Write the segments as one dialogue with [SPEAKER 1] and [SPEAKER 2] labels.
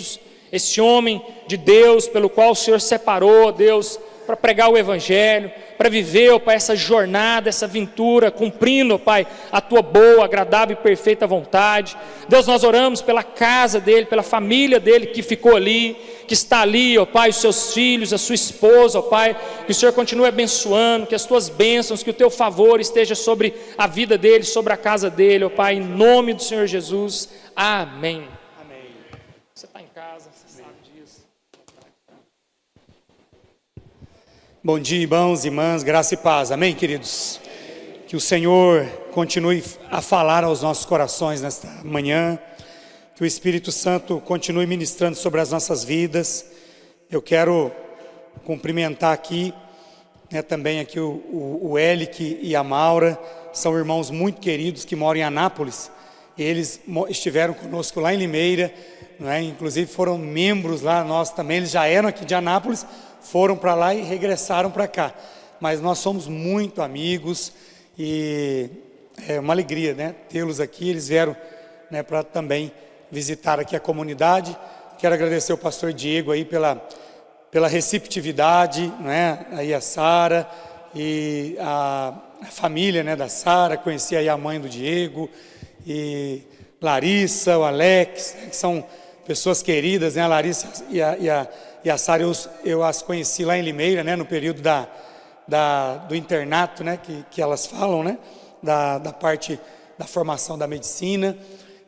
[SPEAKER 1] Vinícius, esse homem de Deus pelo qual o Senhor separou, Deus, para pregar o Evangelho, para viver, ó Pai, essa jornada, essa aventura, cumprindo, ó Pai, a Tua boa, agradável e perfeita vontade. Deus, nós oramos pela casa dele, pela família dele que ficou ali, que está ali, ó Pai, os seus filhos, a sua esposa, ó Pai, que o Senhor continue abençoando, que as Tuas bênçãos, que o Teu favor esteja sobre a vida dele, sobre a casa dele, ó Pai, em nome do Senhor Jesus, amém. Amém. Você está em casa, você sabe disso.
[SPEAKER 2] Bom dia, irmãos e irmãs, graça e paz, amém, queridos? Que o Senhor continue a falar aos nossos corações nesta manhã, que o Espírito Santo continue ministrando sobre as nossas vidas. Eu quero cumprimentar aqui, também aqui o Elic e a Maura, são irmãos muito queridos que moram em Anápolis. Eles estiveram conosco lá em Limeira, inclusive foram membros lá, nós também, eles já eram aqui de Anápolis, foram para lá e regressaram para cá, mas nós somos muito amigos e é uma alegria, tê-los aqui. Eles vieram, para também visitar aqui a comunidade. Quero agradecer ao pastor Diego aí pela receptividade, aí a Sara e a família, da Sara. Conheci aí a mãe do Diego e Larissa, o Alex, que são pessoas queridas, a Larissa e a Sara, eu as conheci lá em Limeira, no período do internato, que elas falam, da parte da formação da medicina.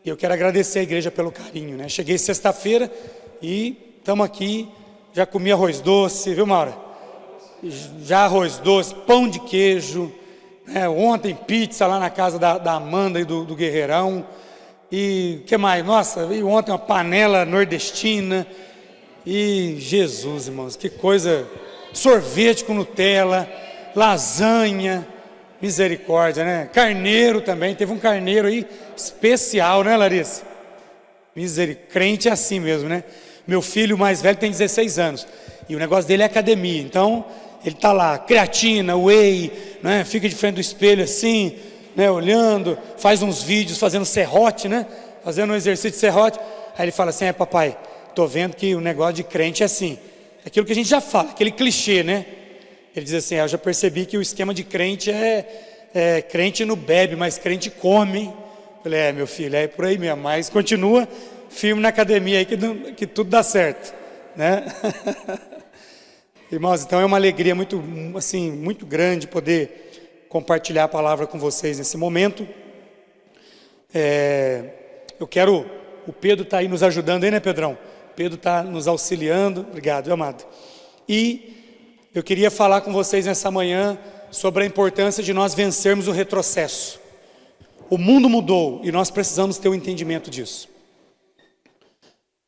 [SPEAKER 2] E eu quero agradecer a igreja pelo carinho, Cheguei sexta-feira e estamos aqui, já comi arroz doce, viu, Maura? Já arroz doce, pão de queijo, ontem pizza lá na casa da Amanda e do Guerreirão. E o que mais? Nossa, e ontem uma panela nordestina. E Jesus, irmãos, que coisa, sorvete com Nutella, lasanha, misericórdia, Carneiro também, teve um carneiro aí especial, Larissa? Crente é assim mesmo, Meu filho mais velho tem 16 anos, e o negócio dele é academia, então ele está lá, creatina, whey, fica de frente do espelho assim, olhando, faz uns vídeos fazendo serrote, fazendo um exercício de serrote. Aí ele fala assim: papai, estou vendo que o negócio de crente é assim, aquilo que a gente já fala, aquele clichê, Ele diz assim: eu já percebi que o esquema de crente é crente não bebe, mas crente come, hein? Eu falei: meu filho, é por aí mesmo, mas continua firme na academia aí que tudo dá certo, Irmãos, então é uma alegria muito, assim, muito grande poder compartilhar a palavra com vocês nesse momento. Eu quero, o Pedro está aí nos ajudando aí, Pedrão? Pedro está nos auxiliando, obrigado, meu amado. E eu queria falar com vocês nessa manhã sobre a importância de nós vencermos o retrocesso. O mundo mudou e nós precisamos ter o entendimento disso.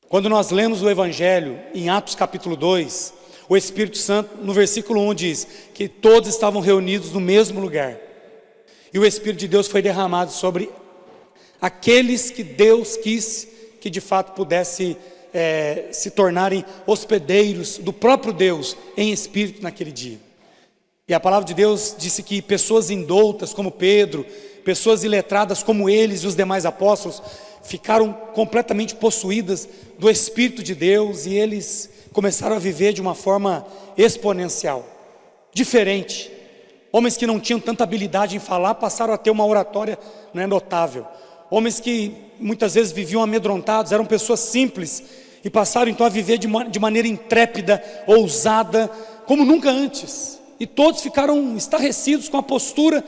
[SPEAKER 2] Quando nós lemos o Evangelho, em Atos capítulo 2, o Espírito Santo, no versículo 1 diz que todos estavam reunidos no mesmo lugar. E o Espírito de Deus foi derramado sobre aqueles que Deus quis que de fato pudesse se tornarem hospedeiros do próprio Deus em espírito naquele dia. E a palavra de Deus disse que pessoas indoutas como Pedro, pessoas iletradas como eles e os demais apóstolos, ficaram completamente possuídas do Espírito de Deus e eles começaram a viver de uma forma exponencial, diferente. Homens que não tinham tanta habilidade em falar passaram a ter uma oratória notável. Homens que muitas vezes viviam amedrontados, eram pessoas simples e passaram então a viver de maneira intrépida, ousada, como nunca antes. E todos ficaram estarrecidos com a postura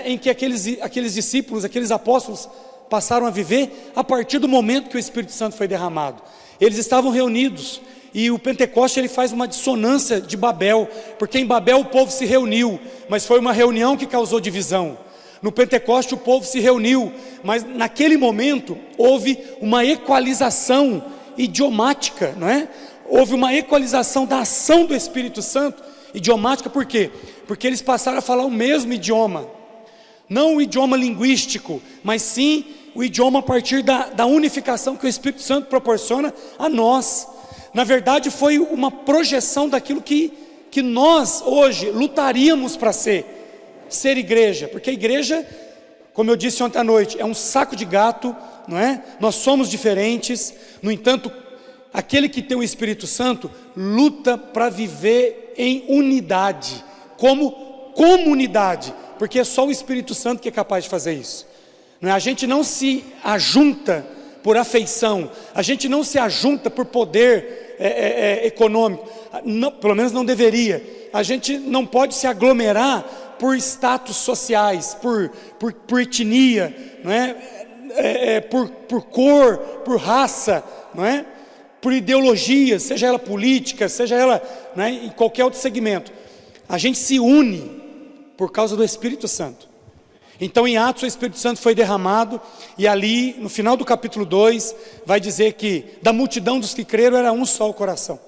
[SPEAKER 2] em que aqueles discípulos, aqueles apóstolos passaram a viver a partir do momento que o Espírito Santo foi derramado. Eles estavam reunidos e o Pentecoste ele faz uma dissonância de Babel, porque em Babel o povo se reuniu, mas foi uma reunião que causou divisão. No Pentecoste o povo se reuniu, mas naquele momento houve uma equalização idiomática, Houve uma equalização da ação do Espírito Santo, idiomática. Por quê? Porque eles passaram a falar o mesmo idioma, não o idioma linguístico, mas sim o idioma a partir da unificação que o Espírito Santo proporciona a nós. Na verdade foi uma projeção daquilo que nós hoje lutaríamos para ser igreja, porque a igreja, como eu disse ontem à noite, é um saco de gato, Nós somos diferentes. No entanto, aquele que tem o Espírito Santo luta para viver em unidade, como comunidade, porque é só o Espírito Santo que é capaz de fazer isso. Não é? A gente não se ajunta por afeição, a gente não se ajunta por poder econômico, não, pelo menos não deveria. A gente não pode se aglomerar por status sociais, por etnia, não é? Por cor, por raça, não é? Por ideologia, seja ela política, seja ela, não é? Em qualquer outro segmento. A gente se une por causa do Espírito Santo. Então em Atos o Espírito Santo foi derramado, e ali no final do capítulo 2 vai dizer que da multidão dos que creram era um só o coração.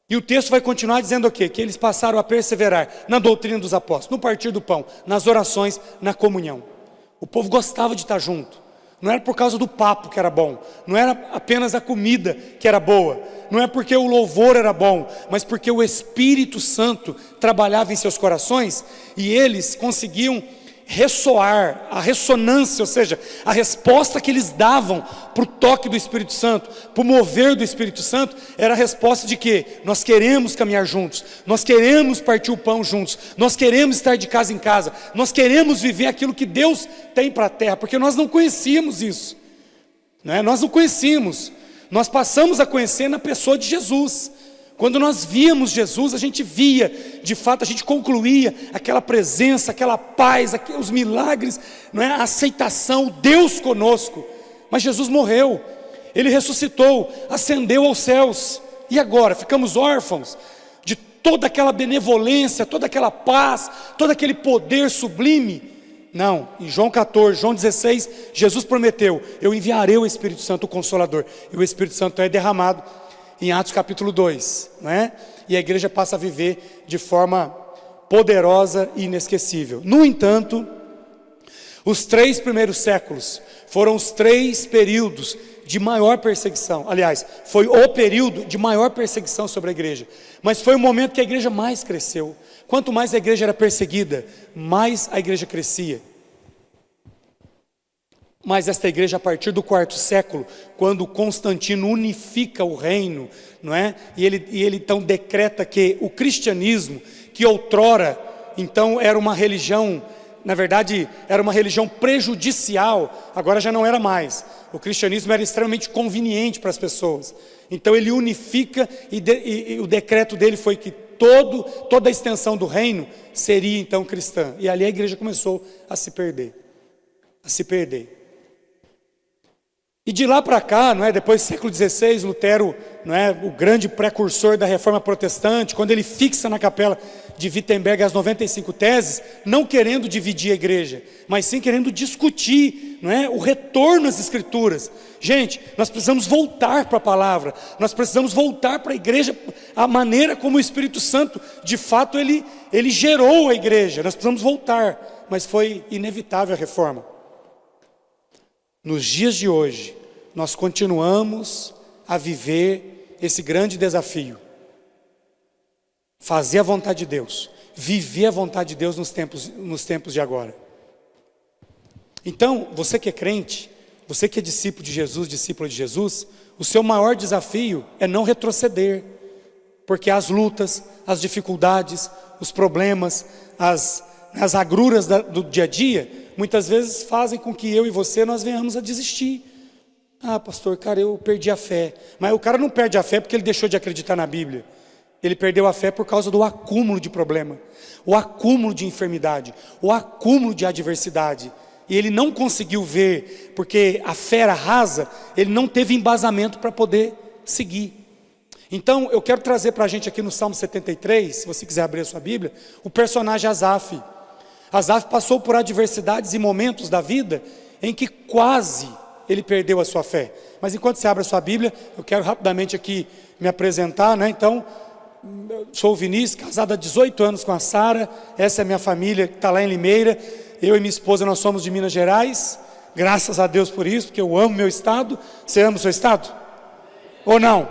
[SPEAKER 2] E o texto vai continuar dizendo o quê? Que eles passaram a perseverar na doutrina dos apóstolos, no partir do pão, nas orações, na comunhão. O povo gostava de estar junto. Não era por causa do papo que era bom, não era apenas a comida que era boa, não é porque o louvor era bom, mas porque o Espírito Santo trabalhava em seus corações e eles conseguiam ressoar, a ressonância, ou seja, a resposta que eles davam para o toque do Espírito Santo, para o mover do Espírito Santo, era a resposta de que nós queremos caminhar juntos, nós queremos partir o pão juntos, nós queremos estar de casa em casa, nós queremos viver aquilo que Deus tem para a terra, porque nós não conhecíamos isso, não é? Nós não conhecíamos, nós passamos a conhecer na pessoa de Jesus. Quando nós víamos Jesus, a gente via, de fato, a gente concluía aquela presença, aquela paz, os milagres, não é? A aceitação, Deus conosco. Mas Jesus morreu, Ele ressuscitou, ascendeu aos céus. E agora? Ficamos órfãos de toda aquela benevolência, toda aquela paz, todo aquele poder sublime? Não, em João 14, João 16, Jesus prometeu: eu enviarei o Espírito Santo, o Consolador. E o Espírito Santo é derramado em Atos capítulo 2, não é? E a igreja passa a viver de forma poderosa e inesquecível. No entanto, os 3 primeiros séculos foram os 3 períodos de maior perseguição. Aliás, foi o período de maior perseguição sobre a igreja. Mas foi o momento que a igreja mais cresceu. Quanto mais a igreja era perseguida, mais a igreja crescia. Mas esta igreja, a partir do 4º século, quando Constantino unifica o reino, não é? E ele então decreta que o cristianismo, que outrora então era uma religião, na verdade era uma religião prejudicial, agora já não era mais. O cristianismo era extremamente conveniente para as pessoas. Então ele unifica e o decreto dele foi que toda a extensão do reino seria então cristã. E ali a igreja começou a se perder. E de lá para cá, não é? Depois do século XVI, Lutero, não é? O grande precursor da reforma protestante, quando ele fixa na capela de Wittenberg as 95 teses, não querendo dividir a igreja, mas sim querendo discutir, não é? O retorno às escrituras. Gente, nós precisamos voltar para a palavra, nós precisamos voltar para a igreja, a maneira como o Espírito Santo, de fato, ele gerou a igreja. Nós precisamos voltar, mas foi inevitável a reforma. Nos dias de hoje, nós continuamos a viver esse grande desafio. Fazer a vontade de Deus, viver a vontade de Deus nos tempos de agora. Então, você que é crente, você que é discípulo de Jesus, o seu maior desafio é não retroceder, porque as lutas, as dificuldades, os problemas, as agruras do dia a dia, muitas vezes fazem com que eu e você, nós venhamos a desistir. Ah, pastor, cara, eu perdi a fé. Mas o cara não perde a fé porque ele deixou de acreditar na Bíblia. Ele perdeu a fé por causa do acúmulo de problema, o acúmulo de enfermidade, o acúmulo de adversidade. E ele não conseguiu ver, porque a fé era rasa, ele não teve embasamento para poder seguir. Então, eu quero trazer para a gente aqui no Salmo 73, se você quiser abrir a sua Bíblia, o personagem Asaf. Asaf passou por adversidades e momentos da vida em que quase ele perdeu a sua fé. Mas enquanto você abre a sua Bíblia, eu quero rapidamente aqui me apresentar, né? Então, eu sou o Vinícius, casado há 18 anos com a Sara, essa é a minha família que está lá em Limeira. Eu e minha esposa, nós somos de Minas Gerais, graças a Deus por isso, porque eu amo meu estado. Você ama o seu estado? Ou não?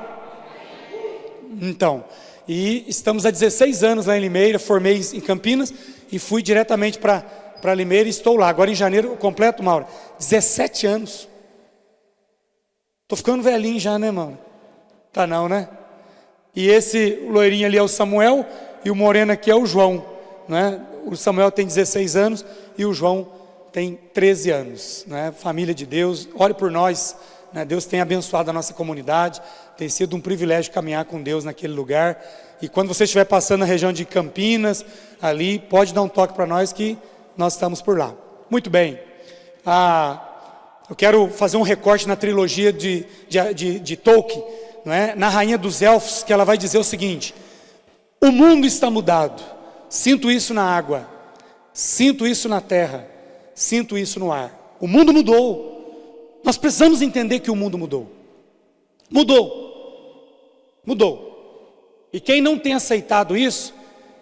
[SPEAKER 2] Então, e estamos há 16 anos lá em Limeira, formei em Campinas e fui diretamente para Limeira e estou lá. Agora em janeiro, completo, Mauro, 17 anos. Estou ficando velhinho já, né, Mauro? Tá não, né? E esse loirinho ali é o Samuel e o moreno aqui é o João, né? O Samuel tem 16 anos e o João tem 13 anos, né? Família de Deus, ore por nós, né? Deus tem abençoado a nossa comunidade, tem sido um privilégio caminhar com Deus naquele lugar. E quando você estiver passando na região de Campinas, ali, pode dar um toque para nós que nós estamos por lá. Muito bem. Eu quero fazer um recorte na trilogia de Tolkien, não é? Na Rainha dos Elfos, que ela vai dizer o seguinte: o mundo está mudado, sinto isso na água, sinto isso na terra, sinto isso no ar. O mundo mudou. Nós precisamos entender que o mundo mudou. Mudou. E quem não tem aceitado isso,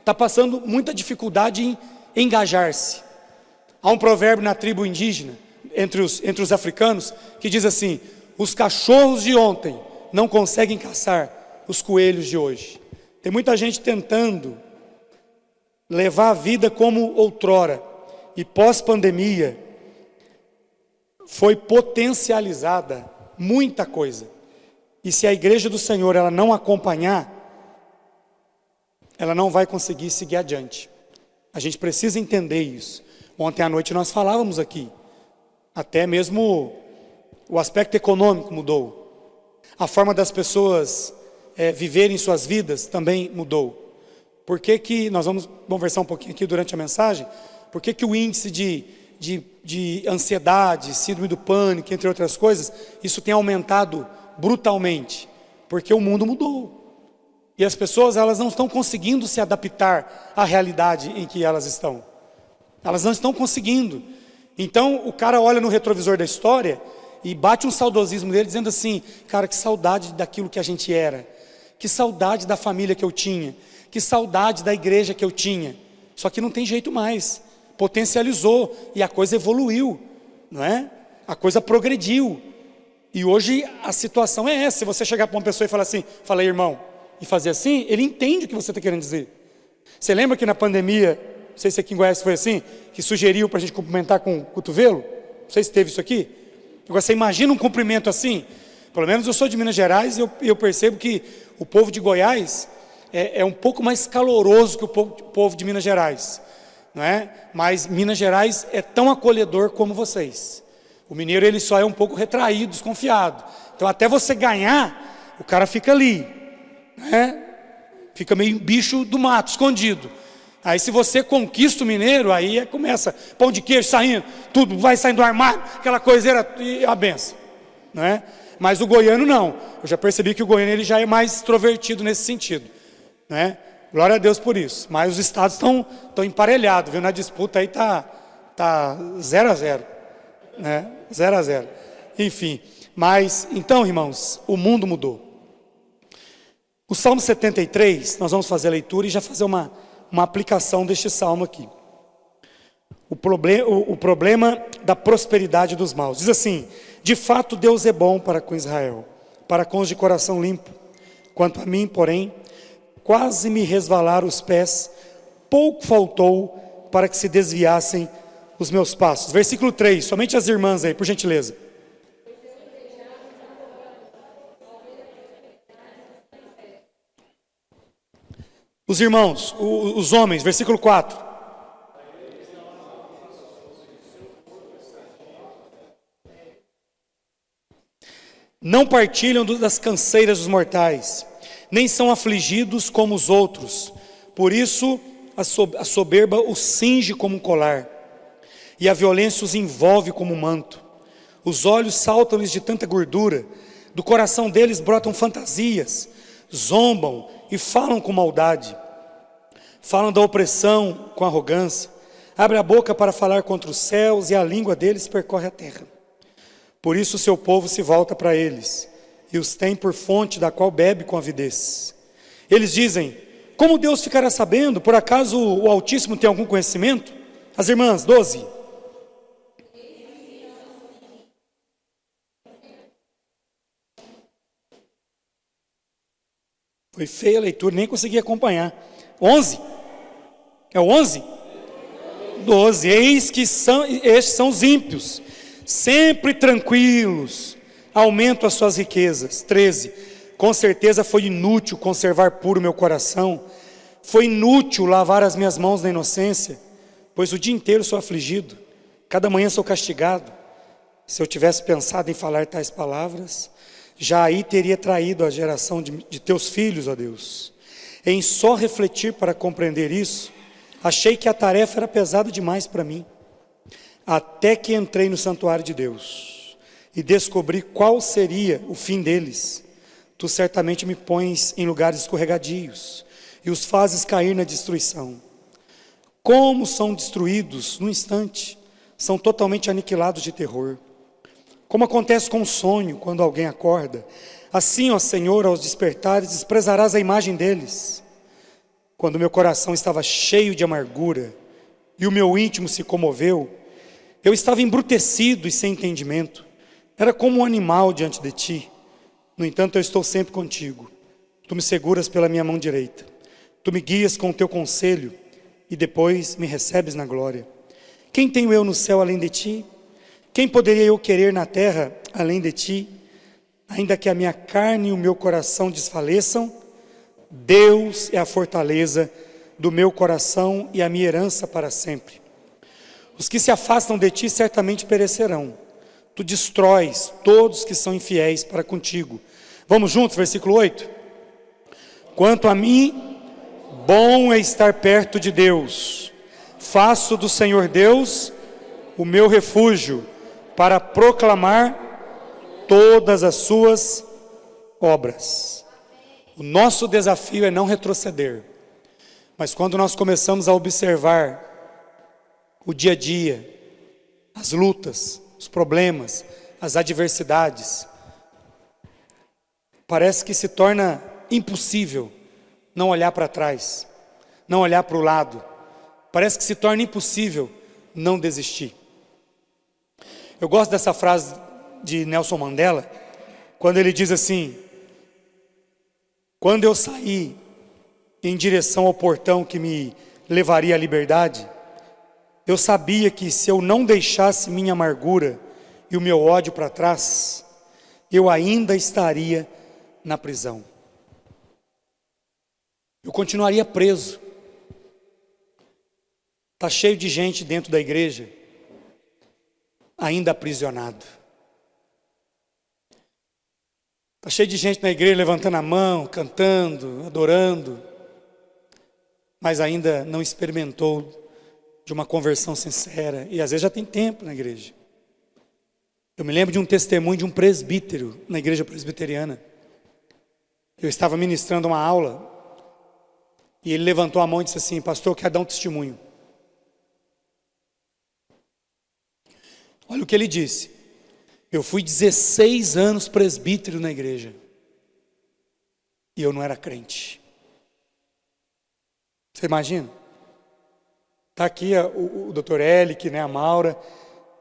[SPEAKER 2] está passando muita dificuldade em engajar-se. Há um provérbio na tribo indígena, entre os africanos, que diz assim: os cachorros de ontem não conseguem caçar os coelhos de hoje. Tem muita gente tentando levar a vida como outrora, e pós-pandemia foi potencializada muita coisa. E se a igreja do Senhor ela não acompanhar, ela não vai conseguir seguir adiante. A gente precisa entender isso. Ontem à noite nós falávamos aqui, até mesmo o aspecto econômico mudou. A forma das pessoas viverem suas vidas também mudou. Por que nós vamos conversar um pouquinho aqui durante a mensagem, por que o índice de ansiedade, síndrome do pânico, entre outras coisas, isso tem aumentado brutalmente? Porque o mundo mudou. E as pessoas elas não estão conseguindo se adaptar à realidade em que elas estão. Elas não estão conseguindo. Então o cara olha no retrovisor da história e bate um saudosismo dele dizendo assim: cara, que saudade daquilo que a gente era. Que saudade da família que eu tinha. Que saudade da igreja que eu tinha. Só que não tem jeito mais. Potencializou e a coisa evoluiu, não é? A coisa progrediu. E hoje a situação é essa. Se você chegar para uma pessoa e falar assim: fala aí, irmão, e fazer assim, ele entende o que você está querendo dizer. Você lembra que na pandemia, não sei se aqui em Goiás foi assim, que sugeriu para a gente cumprimentar com o cotovelo? Não sei se teve isso aqui. Agora você imagina um cumprimento assim? Pelo menos eu sou de Minas Gerais e eu percebo que o povo de Goiás é um pouco mais caloroso que o povo de Minas Gerais, não é? Mas Minas Gerais é tão acolhedor como vocês. O mineiro ele só é um pouco retraído, desconfiado. Então até você ganhar, o cara fica ali, né? Fica meio bicho do mato, escondido. Aí se você conquista o mineiro, aí começa pão de queijo saindo, tudo vai saindo do armário, aquela coiseira e a benção, não é? Mas o goiano não. Eu já percebi que o goiano ele já é mais extrovertido nesse sentido, né? Glória a Deus por isso. Mas os estados estão emparelhados, viu? Na disputa aí tá 0-0, né? 0-0. Enfim, mas então, irmãos, o mundo mudou. O Salmo 73, nós vamos fazer a leitura e já fazer uma aplicação deste salmo aqui. O problema da prosperidade dos maus. Diz assim: de fato Deus é bom para com Israel, para com os de coração limpo. Quanto a mim, porém, quase me resvalaram os pés, pouco faltou para que se desviassem os meus passos. Versículo 3, somente as irmãs aí, por gentileza. Os irmãos, os homens, versículo 4. Não partilham das canseiras dos mortais, nem são afligidos como os outros. Por isso a soberba os cinge como um colar, e a violência os envolve como um manto. Os olhos saltam-lhes de tanta gordura, do coração deles brotam fantasias, zombam e falam com maldade. Falam da opressão com arrogância, abre a boca para falar contra os céus, e a língua deles percorre a terra. Por isso o seu povo se volta para eles, e os tem por fonte da qual bebe com avidez. Eles dizem: como Deus ficará sabendo? Por acaso o Altíssimo tem algum conhecimento? As irmãs, 12. Foi feia a leitura, nem consegui acompanhar. 11? É o 11? 12. Eis que estes são os ímpios, sempre tranquilos, aumentam as suas riquezas. 13. Com certeza foi inútil conservar puro meu coração, foi inútil lavar as minhas mãos na inocência, pois o dia inteiro sou afligido, cada manhã sou castigado. Se eu tivesse pensado em falar tais palavras, já aí teria traído a geração de teus filhos, ó Deus. Em só refletir para compreender isso, achei que a tarefa era pesada demais para mim, até que entrei no santuário de Deus e descobri qual seria o fim deles. Tu certamente me pões em lugares escorregadios e os fazes cair na destruição. Como são destruídos no instante, são totalmente aniquilados de terror. Como acontece com um sonho, quando alguém acorda, assim, ó Senhor, aos despertares, desprezarás a imagem deles. Quando meu coração estava cheio de amargura e o meu íntimo se comoveu, eu estava embrutecido e sem entendimento. Era como um animal diante de ti. No entanto, eu estou sempre contigo. Tu me seguras pela minha mão direita. Tu me guias com o teu conselho e depois me recebes na glória. Quem tenho eu no céu além de ti? Quem poderia eu querer na terra além de ti? Ainda que a minha carne e o meu coração desfaleçam, Deus é a fortaleza do meu coração e a minha herança para sempre. Os que se afastam de ti certamente perecerão. Tu destróis todos que são infiéis para contigo. Vamos juntos, versículo 8. Quanto a mim, bom é estar perto de Deus. Faço do Senhor Deus o meu refúgio, para proclamar todas as suas obras. O nosso desafio é não retroceder, mas quando nós começamos a observar o dia a dia, as lutas, os problemas, as adversidades, parece que se torna impossível não olhar para trás, não olhar para o lado, parece que se torna impossível não desistir. Eu gosto dessa frase de Nelson Mandela, quando ele diz assim: quando eu saí em direção ao portão que me levaria à liberdade, eu sabia que se eu não deixasse minha amargura e o meu ódio para trás, eu ainda estaria na prisão. Eu continuaria preso. Está cheio de gente dentro da igreja ainda aprisionado. Está cheio de gente na igreja levantando a mão, cantando, adorando, mas ainda não experimentou de uma conversão sincera, e às vezes já tem tempo na igreja. Eu me lembro de um testemunho de um presbítero na igreja presbiteriana. Eu estava ministrando uma aula, e ele levantou a mão e disse assim: pastor, eu quero dar um testemunho. Olha o que ele disse: eu fui 16 anos presbítero na igreja, e eu não era crente. Você imagina? Está aqui o Dr. Elick, né, a Maura,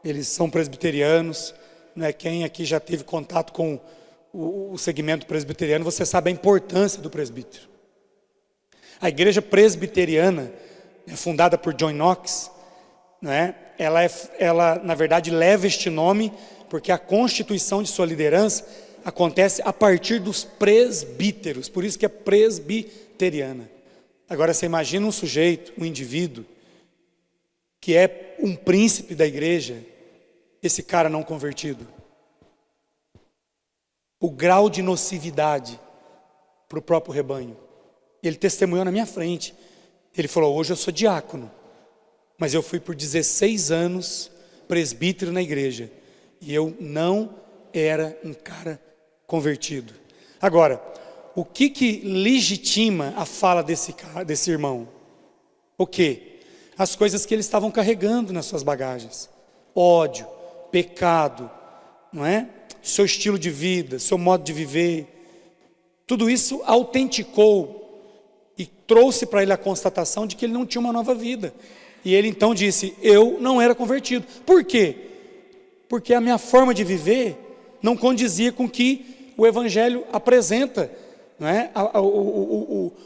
[SPEAKER 2] eles são presbiterianos, né, quem aqui já teve contato com o segmento presbiteriano, você sabe a importância do presbítero. A igreja presbiteriana, fundada por John Knox, né, ela na verdade leva este nome porque a constituição de sua liderança acontece a partir dos presbíteros, por isso que é presbiteriana. Agora você imagina um sujeito, um indivíduo, que é um príncipe da igreja, esse cara não convertido. O grau de nocividade para o próprio rebanho. Ele testemunhou na minha frente. Ele falou: hoje eu sou diácono, mas eu fui por 16 anos presbítero na igreja, e eu não era um cara convertido. Agora, o que legitima a fala desse irmão? O quê? As coisas que eles estavam carregando nas suas bagagens: ódio, pecado, não é? Seu estilo de vida, seu modo de viver. Tudo isso autenticou e trouxe para ele a constatação de que ele não tinha uma nova vida. E ele então disse: eu não era convertido. Por quê? Porque a minha forma de viver não condizia com o que o Evangelho apresenta, não é?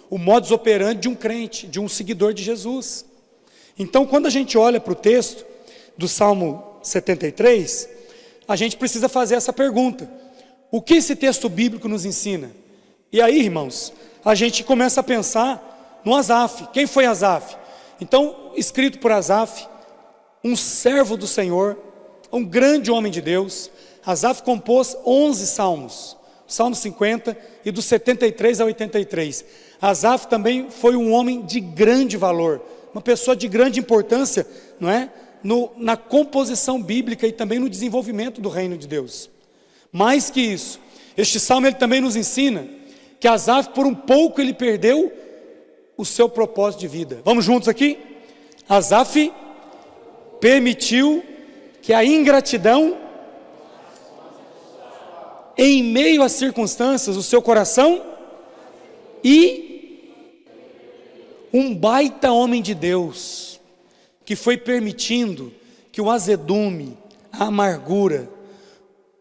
[SPEAKER 2] O modus operandi de um crente, de um seguidor de Jesus. Então, quando a gente olha para o texto do Salmo 73, a gente precisa fazer essa pergunta: o que esse texto bíblico nos ensina? E aí, irmãos, a gente começa a pensar no Asaf. Quem foi Asaf? Então, escrito por Asaf, um servo do Senhor, um grande homem de Deus. Asaf compôs 11 salmos, Salmo 50 e do 73 ao 83. Asaf também foi um homem de grande valor, uma pessoa de grande importância, não é? Na composição bíblica e também no desenvolvimento do reino de Deus. Mais que isso, este salmo ele também nos ensina que Asaf, por um pouco, ele perdeu o seu propósito de vida. Vamos juntos aqui? Asaf permitiu que a ingratidão, em meio às circunstâncias, o seu coração, e um baita homem de Deus, que foi permitindo que o azedume, a amargura,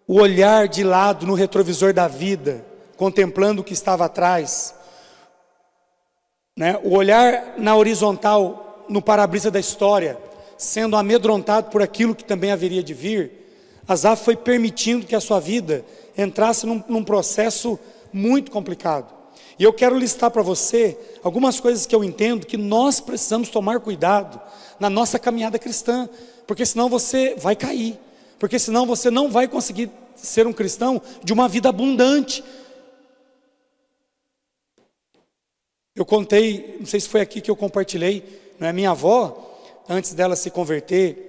[SPEAKER 2] o olhar de lado no retrovisor da vida, contemplando o que estava atrás, né? O olhar na horizontal, no para-brisa da história, sendo amedrontado por aquilo que também haveria de vir, Asaf foi permitindo que a sua vida entrasse num processo muito complicado. E eu quero listar para você algumas coisas que eu entendo que nós precisamos tomar cuidado na nossa caminhada cristã, porque senão você vai cair, porque senão você não vai conseguir ser um cristão de uma vida abundante. Eu contei, não sei se foi aqui que eu compartilhei, né? Minha avó, antes dela se converter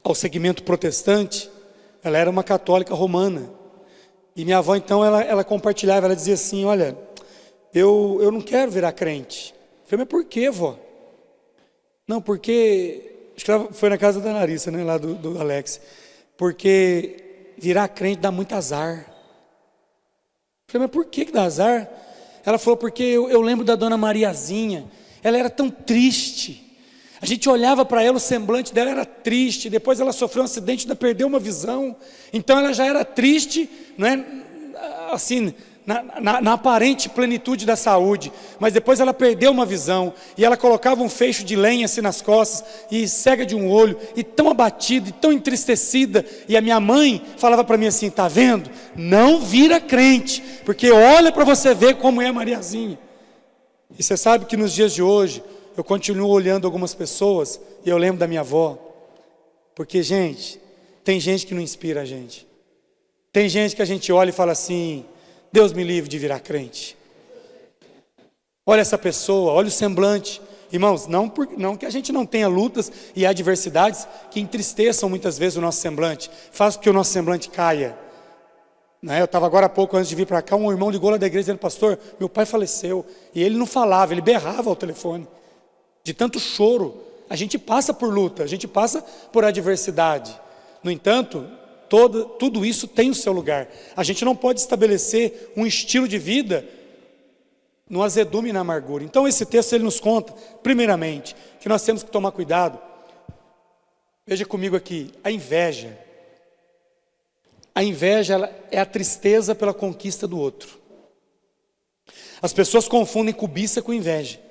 [SPEAKER 2] ao segmento protestante, ela era uma católica romana. E minha avó, então, ela compartilhava, ela dizia assim: olha, eu não quero virar crente. Eu falei: mas por quê, vó? Não, porque, acho que ela foi na casa da Larissa, né, lá do Alex. Porque virar crente dá muito azar. Eu falei: mas por que dá azar? Ela falou: porque eu lembro da dona Mariazinha, ela era tão triste. A gente olhava para ela, o semblante dela era triste. Depois ela sofreu um acidente, ainda perdeu uma visão. Então ela já era triste, não é? Assim, na aparente plenitude da saúde. Mas depois ela perdeu uma visão. E ela colocava um feixe de lenha assim nas costas, e cega de um olho, e tão abatida, e tão entristecida. E a minha mãe falava para mim assim: tá vendo? Não vira crente, porque olha para você ver como é a Mariazinha. E você sabe que nos dias de hoje eu continuo olhando algumas pessoas e eu lembro da minha avó, porque, gente, tem gente que não inspira a gente. Tem gente que a gente olha e fala assim: Deus me livre de virar crente. Olha essa pessoa, olha o semblante. Irmãos, não que a gente não tenha lutas e adversidades que entristeçam muitas vezes o nosso semblante, faz com que o nosso semblante caia. Eu estava agora há pouco, antes de vir para cá, um irmão ligou lá da igreja dizendo: pastor, meu pai faleceu. E ele não falava, ele berrava ao telefone. De tanto choro. A gente passa por luta, a gente passa por adversidade. No entanto, tudo isso tem o seu lugar. A gente não pode estabelecer um estilo de vida no azedume e na amargura. Então esse texto ele nos conta, primeiramente, que nós temos que tomar cuidado. Veja comigo aqui, a inveja. A inveja ela é a tristeza pela conquista do outro. As pessoas confundem cobiça com inveja.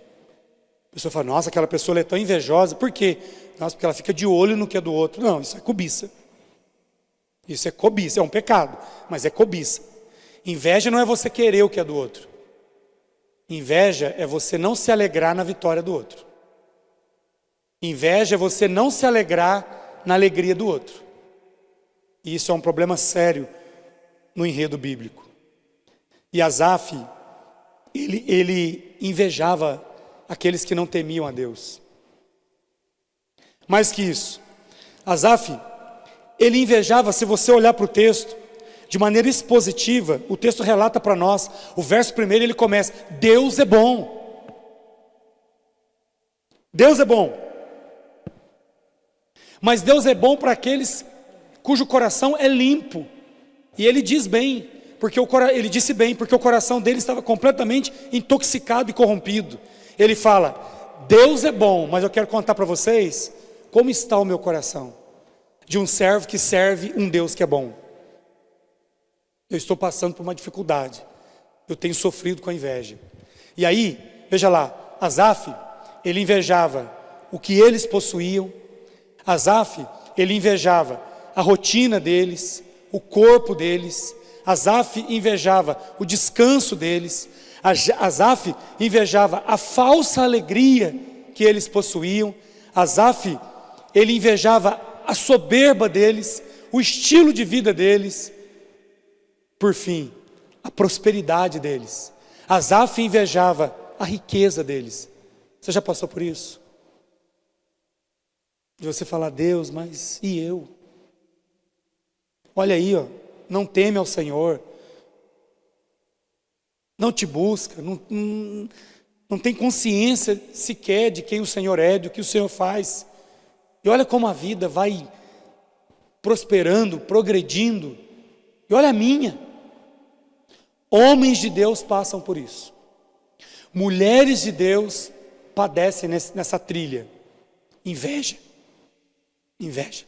[SPEAKER 2] A pessoa fala: nossa, aquela pessoa é tão invejosa. Por quê? Nossa, porque ela fica de olho no que é do outro. Não, isso é cobiça. Isso é cobiça, é um pecado, mas é cobiça. Inveja não é você querer o que é do outro. Inveja é você não se alegrar na vitória do outro. Inveja é você não se alegrar na alegria do outro. E isso é um problema sério no enredo bíblico. E Asaf, ele invejava aqueles que não temiam a Deus. Mais que isso, Asaf, ele invejava, se você olhar para o texto, de maneira expositiva, o texto relata para nós, o verso primeiro ele começa: Deus é bom. Deus é bom. Mas Deus é bom para aqueles cujo coração é limpo. E ele diz bem, ele disse bem, porque o coração dele estava completamente intoxicado e corrompido. Ele fala: Deus é bom, mas eu quero contar para vocês como está o meu coração, de um servo que serve um Deus que é bom. Eu estou passando por uma dificuldade, eu tenho sofrido com a inveja. E aí, veja lá, Asaf, ele invejava o que eles possuíam. Asaf, ele invejava a rotina deles, o corpo deles, Asaf invejava o descanso deles. Asaf invejava a falsa alegria que eles possuíam. Asaf, ele invejava a soberba deles, o estilo de vida deles. Por fim, a prosperidade deles. Asaf invejava a riqueza deles. Você já passou por isso? De você falar, Deus, mas e eu? Olha aí, ó, não teme ao Senhor, não te busca, não tem consciência sequer de quem o Senhor é, do que o Senhor faz. E olha como a vida vai prosperando, progredindo. E olha a minha. Homens de Deus passam por isso. Mulheres de Deus padecem nessa trilha. Inveja. Inveja.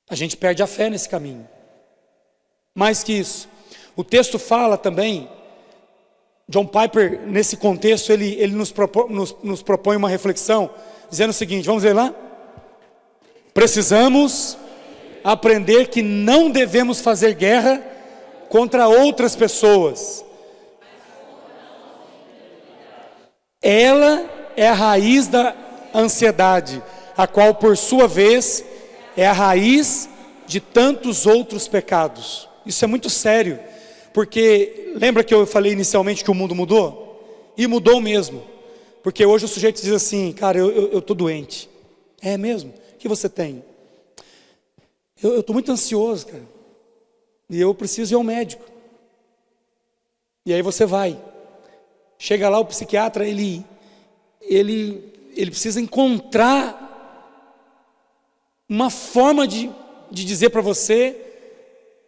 [SPEAKER 2] A gente perde a fé nesse caminho. Mais que isso, o texto fala também, John Piper, nesse contexto, ele nos propõe uma reflexão, dizendo o seguinte, vamos ver lá? Precisamos aprender que não devemos fazer guerra contra outras pessoas. Ela é a raiz da ansiedade, a qual, por sua vez, é a raiz de tantos outros pecados. Isso é muito sério, porque lembra que eu falei inicialmente que o mundo mudou? E mudou mesmo, porque hoje o sujeito diz assim, cara, eu estou doente. É mesmo? O que você tem? Eu estou muito ansioso, cara, e eu preciso ir ao médico. E aí você vai, chega lá o psiquiatra, ele precisa encontrar uma forma de dizer para você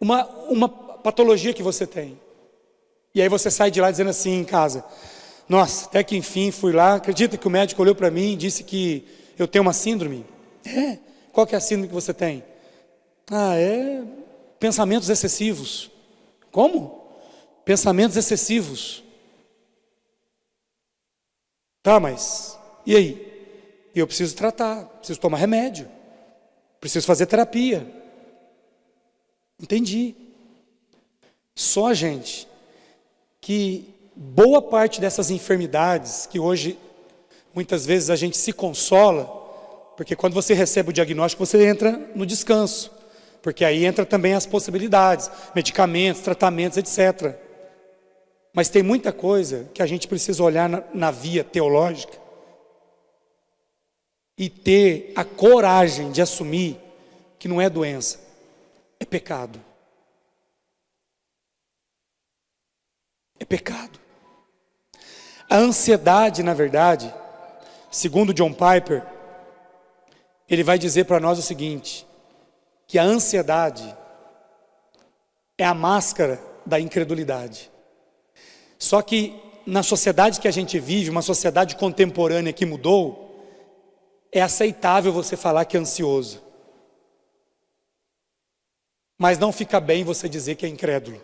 [SPEAKER 2] uma patologia que você tem. E aí você sai de lá dizendo assim em casa, nossa, até que enfim fui lá, acredita que o médico olhou para mim e disse que eu tenho uma síndrome? É? Qual que é a síndrome que você tem? Ah, é pensamentos excessivos. Como? Pensamentos excessivos. Tá, mas e aí? Eu preciso tratar, preciso tomar remédio, preciso fazer terapia. Entendi. Só, gente, que boa parte dessas enfermidades, que hoje muitas vezes a gente se consola, porque quando você recebe o diagnóstico você entra no descanso, porque aí entra também as possibilidades, medicamentos, tratamentos, etc. Mas tem muita coisa que a gente precisa olhar na via teológica e ter a coragem de assumir que não é doença, é pecado. É pecado. A ansiedade, na verdade, segundo John Piper, ele vai dizer para nós o seguinte, que a ansiedade é a máscara da incredulidade. Só que na sociedade que a gente vive, uma sociedade contemporânea que mudou, é aceitável você falar que é ansioso. Mas não fica bem você dizer que é incrédulo.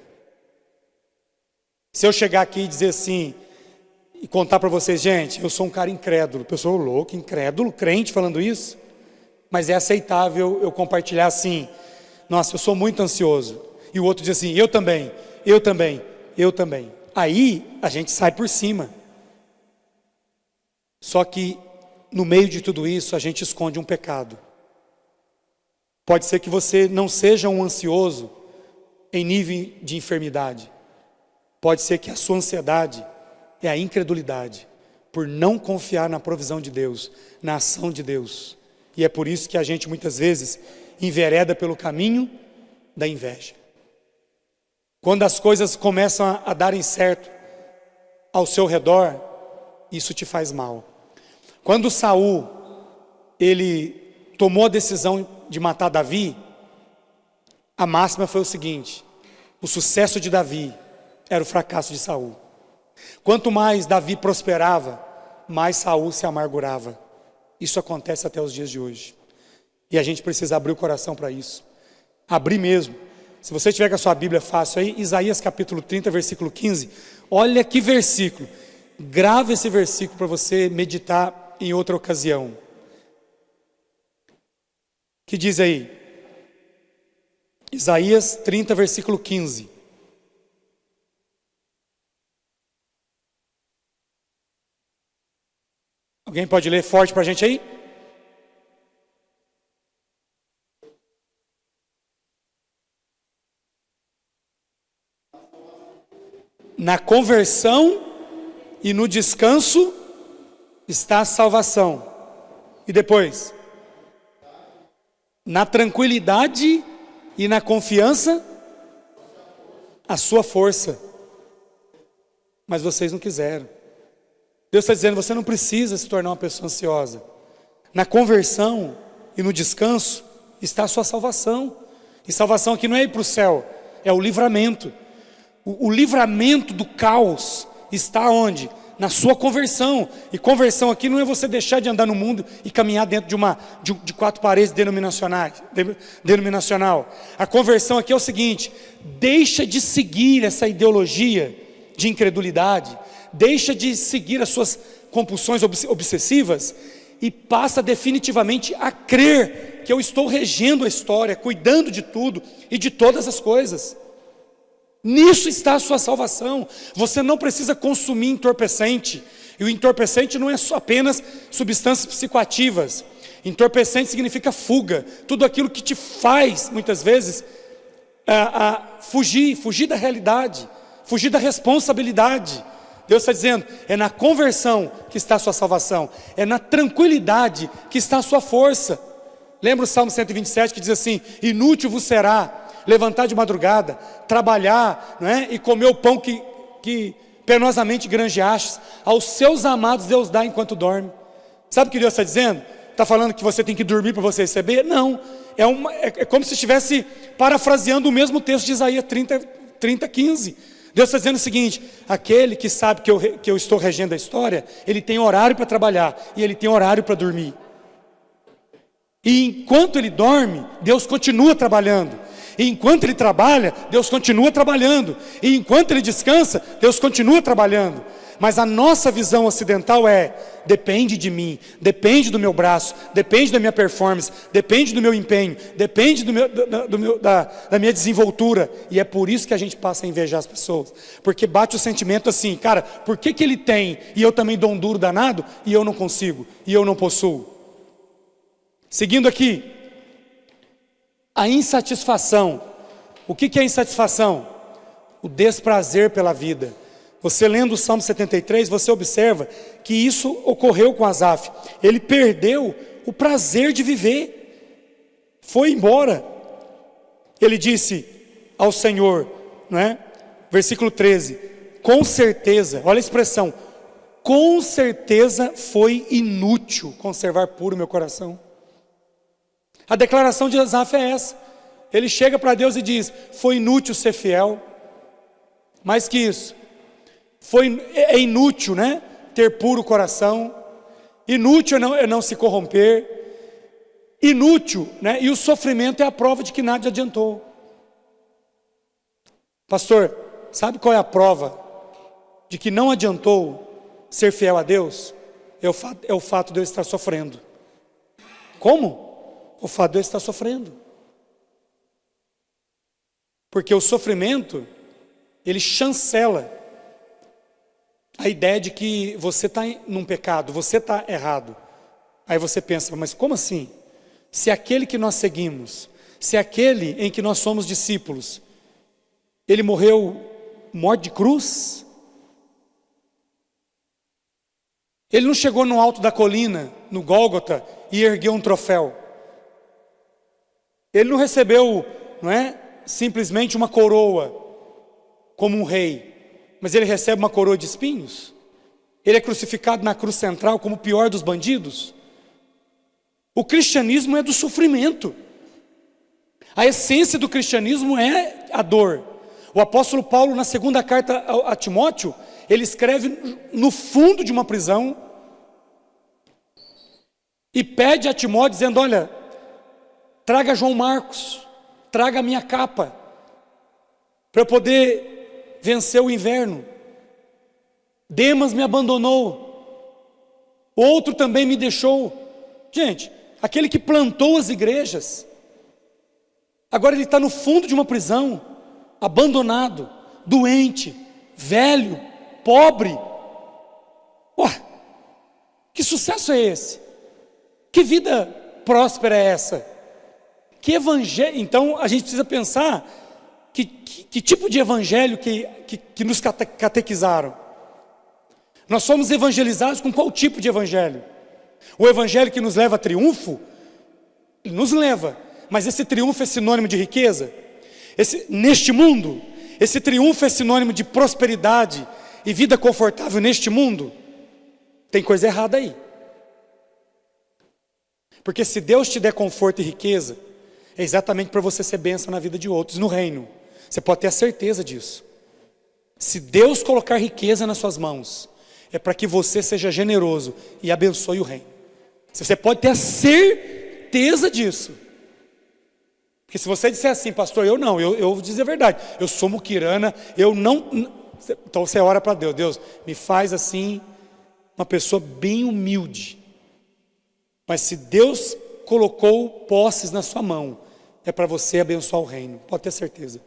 [SPEAKER 2] Se eu chegar aqui e dizer assim, e contar para vocês, gente, eu sou um cara incrédulo, pessoa louca, incrédulo, crente falando isso, mas é aceitável eu compartilhar assim, nossa, eu sou muito ansioso, e o outro diz assim, eu também, eu também, eu também. Aí a gente sai por cima. Só que no meio de tudo isso a gente esconde um pecado. Pode ser que você não seja um ansioso em nível de enfermidade. Pode ser que a sua ansiedade é a incredulidade, por não confiar na provisão de Deus, na ação de Deus. E é por isso que a gente muitas vezes envereda pelo caminho da inveja. Quando as coisas começam a darem certo ao seu redor, isso te faz mal. Quando Saul, ele tomou a decisão de matar Davi, a máxima foi o seguinte, o sucesso de Davi era o fracasso de Saul. Quanto mais Davi prosperava, mais Saul se amargurava. Isso acontece até os dias de hoje. E a gente precisa abrir o coração para isso. Abrir mesmo. Se você tiver com a sua Bíblia fácil aí, Isaías capítulo 30, versículo 15. Olha que versículo. Grave esse versículo para você meditar em outra ocasião. Que diz aí? Isaías 30, versículo 15. Alguém pode ler forte para a gente aí? Na conversão e no descanso está a salvação. E depois? Na tranquilidade e na confiança, a sua força. Mas vocês não quiseram. Deus está dizendo, você não precisa se tornar uma pessoa ansiosa. Na conversão e no descanso está a sua salvação. E salvação aqui não é ir para o céu, é o livramento. O livramento do caos está onde? Na sua conversão. E conversão aqui não é você deixar de andar no mundo e caminhar dentro de quatro paredes denominacional. A conversão aqui é o seguinte: deixa de seguir essa ideologia de incredulidade, deixa de seguir as suas compulsões obsessivas e passa definitivamente a crer que eu estou regendo a história, cuidando de tudo e de todas as coisas. Nisso está a sua salvação. Você não precisa consumir entorpecente. E o entorpecente não é só apenas substâncias psicoativas. Entorpecente significa fuga. Tudo aquilo que te faz, muitas vezes, fugir da realidade, fugir da responsabilidade. Deus está dizendo, é na conversão que está a sua salvação. É na tranquilidade que está a sua força. Lembra o Salmo 127 que diz assim: inútil vos será levantar de madrugada, trabalhar, né, e comer o pão que penosamente granjeastes. Aos seus amados Deus dá enquanto dorme. Sabe o que Deus está dizendo? Está falando que você tem que dormir para você receber? Não, é como se estivesse parafraseando o mesmo texto de Isaías 30, 15. Deus está dizendo o seguinte: aquele que sabe que eu estou regendo a história, ele tem horário para trabalhar e ele tem horário para dormir. E enquanto ele dorme, Deus continua trabalhando. E enquanto ele trabalha, Deus continua trabalhando. E enquanto ele descansa, Deus continua trabalhando. Mas a nossa visão ocidental depende de mim, depende do meu braço, depende da minha performance, depende do meu empenho, depende da minha desenvoltura. E é por isso que a gente passa a invejar as pessoas. Porque bate o sentimento assim, cara, por que ele tem e eu também dou um duro danado e eu não consigo, e eu não possuo? Seguindo aqui, a insatisfação. O que é insatisfação? O desprazer pela vida. Você lendo o Salmo 73, você observa que isso ocorreu com Asaf. Ele perdeu o prazer de viver. Foi embora. Ele disse ao Senhor, não é? Versículo 13, com certeza, olha a expressão, com certeza foi inútil conservar puro meu coração. A declaração de Asaf é essa. Ele chega para Deus e diz, foi inútil ser fiel. Mais que isso, é inútil, né, ter puro coração. Inútil é não se corromper. Inútil, né, e o sofrimento é a prova de que nada adiantou. Pastor, sabe qual é a prova de que não adiantou ser fiel a Deus? É o fato de eu estar sofrendo. Como? O fato de eu estar sofrendo. Porque o sofrimento, ele chancela a ideia de que você está num pecado, você está errado. Aí você pensa, mas como assim? Se aquele que nós seguimos, se aquele em que nós somos discípulos, ele morreu morte de cruz? Ele não chegou no alto da colina, no Gólgota, e ergueu um troféu. Ele não recebeu, não é, simplesmente uma coroa, como um rei, mas ele recebe uma coroa de espinhos. Ele é crucificado na cruz central como o pior dos bandidos. O cristianismo é do sofrimento. A essência do cristianismo é a dor. O apóstolo Paulo, na segunda carta a Timóteo, ele escreve no fundo de uma prisão e pede a Timóteo dizendo, olha, traga João Marcos, traga a minha capa, para eu poder vencer o inverno. Demas me abandonou, outro também me deixou. Gente, aquele que plantou as igrejas, Agora ele está no fundo de uma prisão, abandonado, doente, velho, pobre. Ué, que sucesso é esse? Que vida próspera é essa? Que evangelho? Então a gente precisa pensar que tipo de evangelho que nos catequizaram? Nós somos evangelizados com qual tipo de evangelho? O evangelho que nos leva a triunfo? Nos leva, mas esse triunfo é sinônimo de riqueza? Neste mundo, esse triunfo é sinônimo de prosperidade e vida confortável neste mundo? Tem coisa errada aí. Porque se Deus te der conforto e riqueza, é exatamente para você ser bênção na vida de outros, no reino. Você pode ter a certeza disso. Se Deus colocar riqueza nas suas mãos, é para que você seja generoso e abençoe o reino. Você pode ter a certeza disso. Porque se você disser assim, pastor, eu vou dizer a verdade, eu sou muquirana, eu não... Então você ora para Deus, Deus, me faz assim, uma pessoa bem humilde. Mas se Deus colocou posses na sua mão, é para você abençoar o reino, pode ter certeza.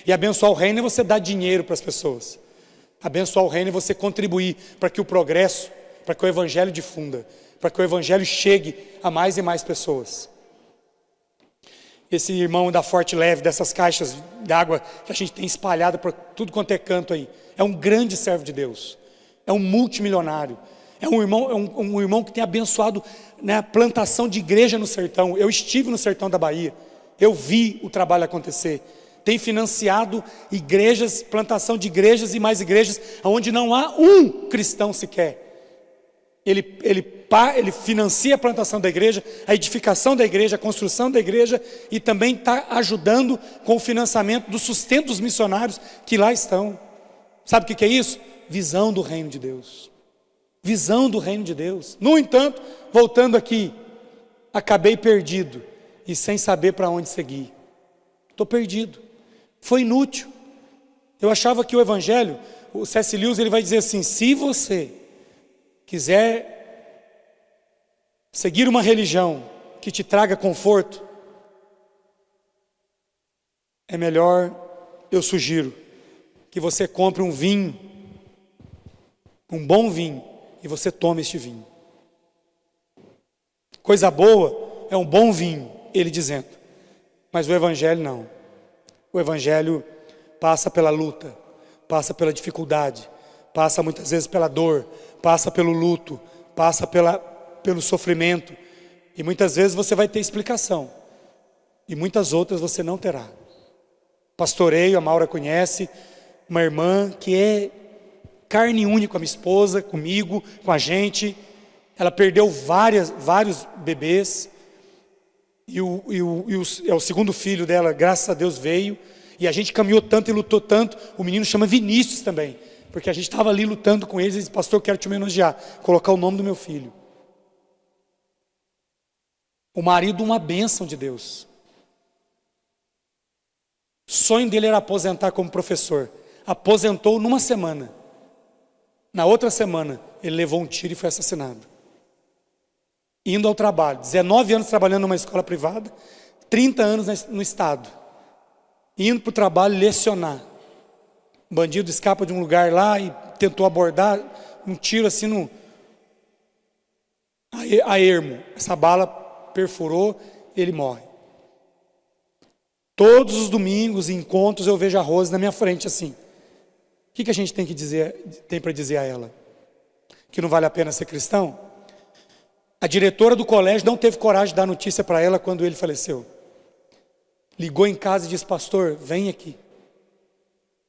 [SPEAKER 2] E abençoar o reino é você dar dinheiro para as pessoas. Abençoar o reino é você contribuir para que o progresso, para que o evangelho difunda, para que o evangelho chegue a mais e mais pessoas. Esse irmão da Forte Leve, dessas caixas de água que a gente tem espalhado para tudo quanto é canto aí, é um grande servo de Deus, é um multimilionário, é um irmão que tem abençoado, né, a plantação de igreja no sertão. Eu estive no sertão da Bahia, eu vi o trabalho acontecer. Tem financiado igrejas, plantação de igrejas e mais igrejas, onde não há um cristão sequer. Ele financia a plantação da igreja, a edificação da igreja, a construção da igreja, e também está ajudando com o financiamento do sustento dos missionários que lá estão. Sabe o que é isso? Visão do reino de Deus. Visão do reino de Deus. No entanto, voltando aqui, acabei perdido e sem saber para onde seguir. Estou perdido. Foi inútil. Eu achava que o evangelho, o C.S. Lewis, ele vai dizer assim: se você quiser seguir uma religião que te traga conforto, é melhor, eu sugiro, que você compre um vinho, um bom vinho, e você tome este vinho. Coisa boa é um bom vinho, ele dizendo, mas o evangelho não. O evangelho passa pela luta, passa pela dificuldade, passa muitas vezes pela dor, passa pelo luto, passa pelo sofrimento, e muitas vezes você vai ter explicação, e muitas outras você não terá. Pastoreio, a Maura conhece, uma irmã que é carne única com a minha esposa, comigo, com a gente. Ela perdeu vários bebês, e o segundo filho dela, graças a Deus, veio, e a gente caminhou tanto e lutou tanto. O menino chama Vinícius também, porque a gente estava ali lutando com eles, e disse: pastor, quero te homenagear, colocar o nome do meu filho. O marido, uma bênção de Deus. O sonho dele era aposentar como professor. Aposentou numa semana. Na outra semana, ele levou um tiro e foi assassinado. Indo ao trabalho, 19 anos trabalhando numa escola privada, 30 anos no estado. Indo para o trabalho lecionar. O bandido escapa de um lugar lá e tentou abordar, um tiro assim a ermo. Essa bala perfurou, ele morre. Todos os domingos, em encontros, eu vejo a Rose na minha frente assim. O que a gente tem para dizer a ela? Que não vale a pena ser cristão? A diretora do colégio não teve coragem de dar notícia para ela quando ele faleceu. Ligou em casa e disse: pastor, vem aqui.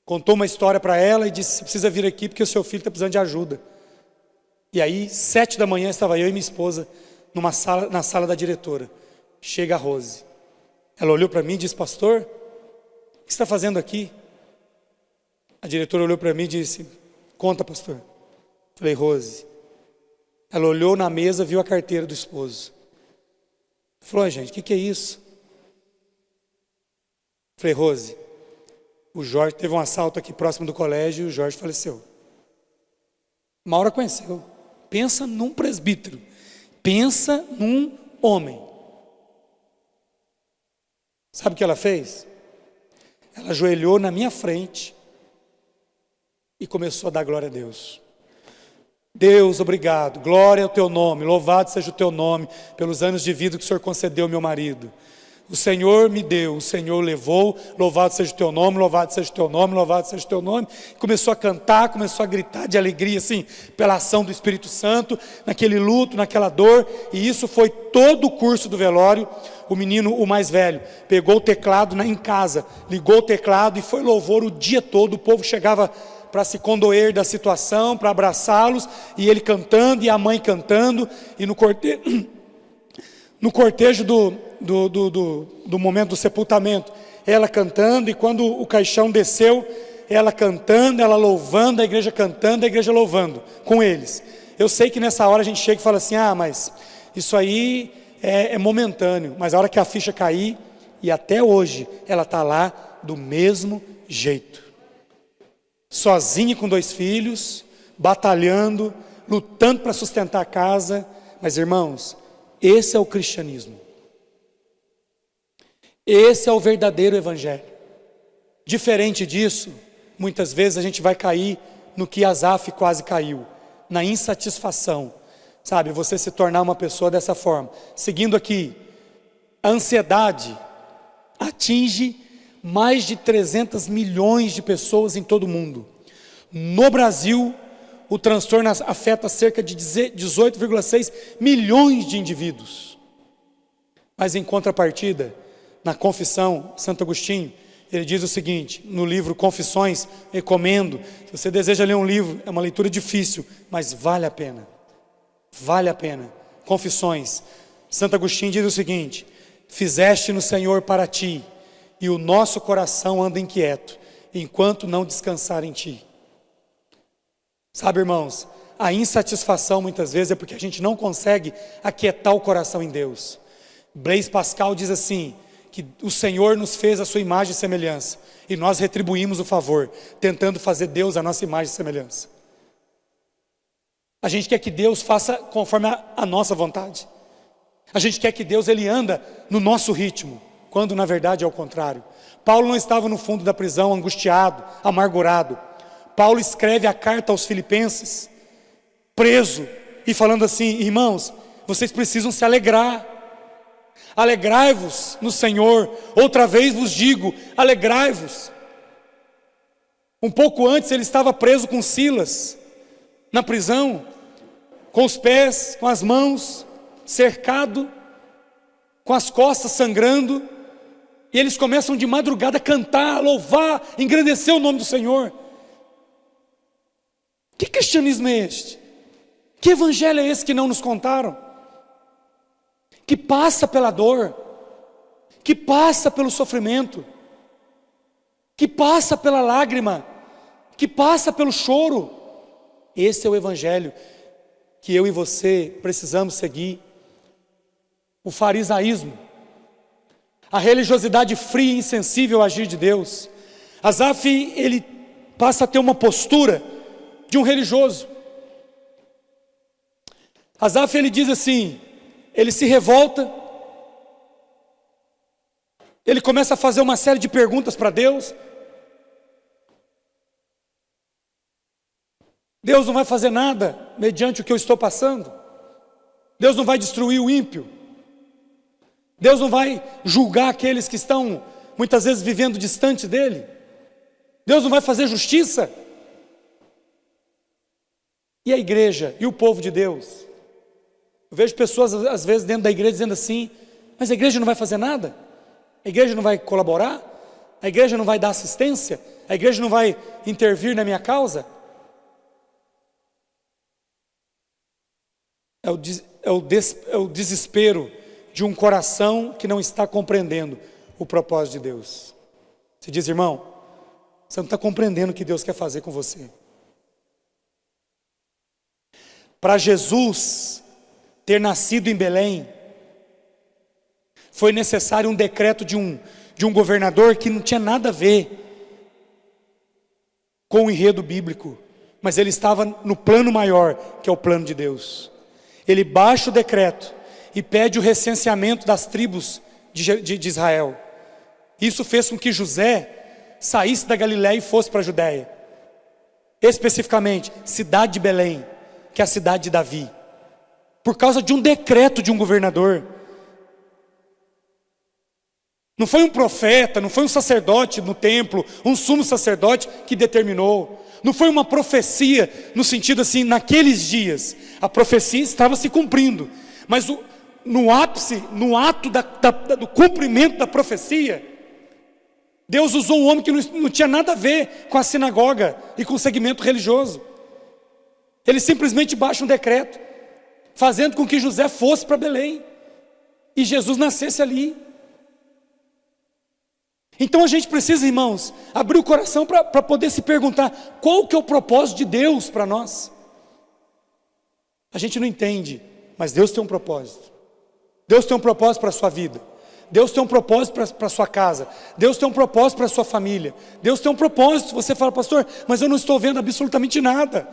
[SPEAKER 2] Contou uma história para ela e disse: você precisa vir aqui porque o seu filho está precisando de ajuda. E aí, 7 da manhã, estava eu e minha esposa na sala da diretora. Chega a Rose. Ela olhou para mim e disse: pastor, o que você está fazendo aqui? A diretora olhou para mim e disse: conta, pastor. Falei: Rose. Ela olhou na mesa, viu a carteira do esposo. Falou: gente, o que é isso? Falei: Rose, o Jorge teve um assalto aqui próximo do colégio e o Jorge faleceu. Maura conheceu. Pensa num presbítero. Pensa num homem. Sabe o que ela fez? Ela ajoelhou na minha frente e começou a dar glória a Deus. Deus, obrigado, glória ao teu nome, louvado seja o teu nome, pelos anos de vida que o Senhor concedeu ao meu marido. O Senhor me deu, o Senhor levou, louvado seja o teu nome, louvado seja o teu nome, louvado seja o teu nome. Começou a cantar, começou a gritar de alegria, assim, pela ação do Espírito Santo, naquele luto, naquela dor, e isso foi todo o curso do velório. O menino, o mais velho, pegou o teclado em casa, ligou o teclado e foi louvor o dia todo. O povo chegava para se condoer da situação, para abraçá-los, e ele cantando, e a mãe cantando, e no cortejo do momento do sepultamento, ela cantando, e quando o caixão desceu, ela cantando, ela louvando, a igreja cantando, a igreja louvando com eles. Eu sei que nessa hora a gente chega e fala assim, mas isso aí é momentâneo, mas a hora que a ficha cair, e até hoje, ela está lá do mesmo jeito. Sozinha com 2 filhos, batalhando, lutando para sustentar a casa. Mas irmãos, esse é o cristianismo. Esse é o verdadeiro evangelho. Diferente disso, muitas vezes a gente vai cair no que Asaf quase caiu, na insatisfação. Sabe, você se tornar uma pessoa dessa forma. Seguindo aqui, a ansiedade atinge mais de 300 milhões de pessoas em todo o mundo. No Brasil, o transtorno afeta cerca de 18,6 milhões de indivíduos. Mas em contrapartida, na Confissão, Santo Agostinho, ele diz o seguinte, no livro Confissões, recomendo, se você deseja ler um livro, é uma leitura difícil, mas vale a pena. Vale a pena. Confissões. Santo Agostinho diz o seguinte, fizeste no Senhor para ti, e o nosso coração anda inquieto, enquanto não descansar em ti. Sabe, irmãos, a insatisfação muitas vezes é porque a gente não consegue aquietar o coração em Deus. Blaise Pascal diz assim, que o Senhor nos fez a sua imagem e semelhança, e nós retribuímos o favor, tentando fazer Deus a nossa imagem e semelhança. A gente quer que Deus faça conforme a nossa vontade. A gente quer que Deus ele anda no nosso ritmo, quando na verdade é o contrário. Paulo não estava no fundo da prisão, angustiado, amargurado. Paulo escreve a carta aos Filipenses, preso, e falando assim, irmãos, vocês precisam se alegrar. Alegrai-vos no Senhor, outra vez vos digo, alegrai-vos. Um pouco antes ele estava preso com Silas, na prisão, com os pés, com as mãos, cercado, com as costas sangrando, e eles começam de madrugada a cantar, louvar, engrandecer o nome do Senhor. Que cristianismo é este? Que evangelho é esse que não nos contaram? Que passa pela dor, que passa pelo sofrimento, que passa pela lágrima, que passa pelo choro. Esse é o evangelho que eu e você precisamos seguir. O farisaísmo, a religiosidade fria e insensível ao agir de Deus. Asaf, ele passa a ter uma postura de um religioso. Asaf, ele diz assim, ele se revolta, ele começa a fazer uma série de perguntas para Deus. Deus não vai fazer nada mediante o que eu estou passando. Deus não vai destruir o ímpio. Deus não vai julgar aqueles que estão muitas vezes vivendo distante dele. Deus não vai fazer justiça. E a igreja, e o povo de Deus? Eu vejo pessoas às vezes dentro da igreja dizendo assim, mas a igreja não vai fazer nada? A igreja não vai colaborar? A igreja não vai dar assistência? A igreja não vai intervir na minha causa? É o desespero de um coração que não está compreendendo o propósito de Deus. Você diz, irmão, você não está compreendendo o que Deus quer fazer com você. Para Jesus ter nascido em Belém, foi necessário um decreto de um governador que não tinha nada a ver com o enredo bíblico, mas ele estava no plano maior, que é o plano de Deus. Ele baixa o decreto e pede o recenseamento das tribos de Israel. Isso fez com que José saísse da Galiléia e fosse para a Judéia. Especificamente, cidade de Belém, que é a cidade de Davi. Por causa de um decreto de um governador. Não foi um profeta, não foi um sacerdote no templo, um sumo sacerdote que determinou. Não foi uma profecia no sentido assim, naqueles dias. A profecia estava se cumprindo. Mas no ápice, no ato do cumprimento da profecia, Deus usou um homem que não tinha nada a ver com a sinagoga e com o segmento religioso. Ele simplesmente baixa um decreto, fazendo com que José fosse para Belém e Jesus nascesse ali. Então a gente precisa, irmãos, abrir o coração para poder se perguntar qual que é o propósito de Deus para nós. A gente não entende, mas Deus tem um propósito. Deus tem um propósito para a sua vida. Deus tem um propósito para a sua casa. Deus tem um propósito para a sua família. Deus tem um propósito. Você fala, pastor, mas eu não estou vendo absolutamente nada.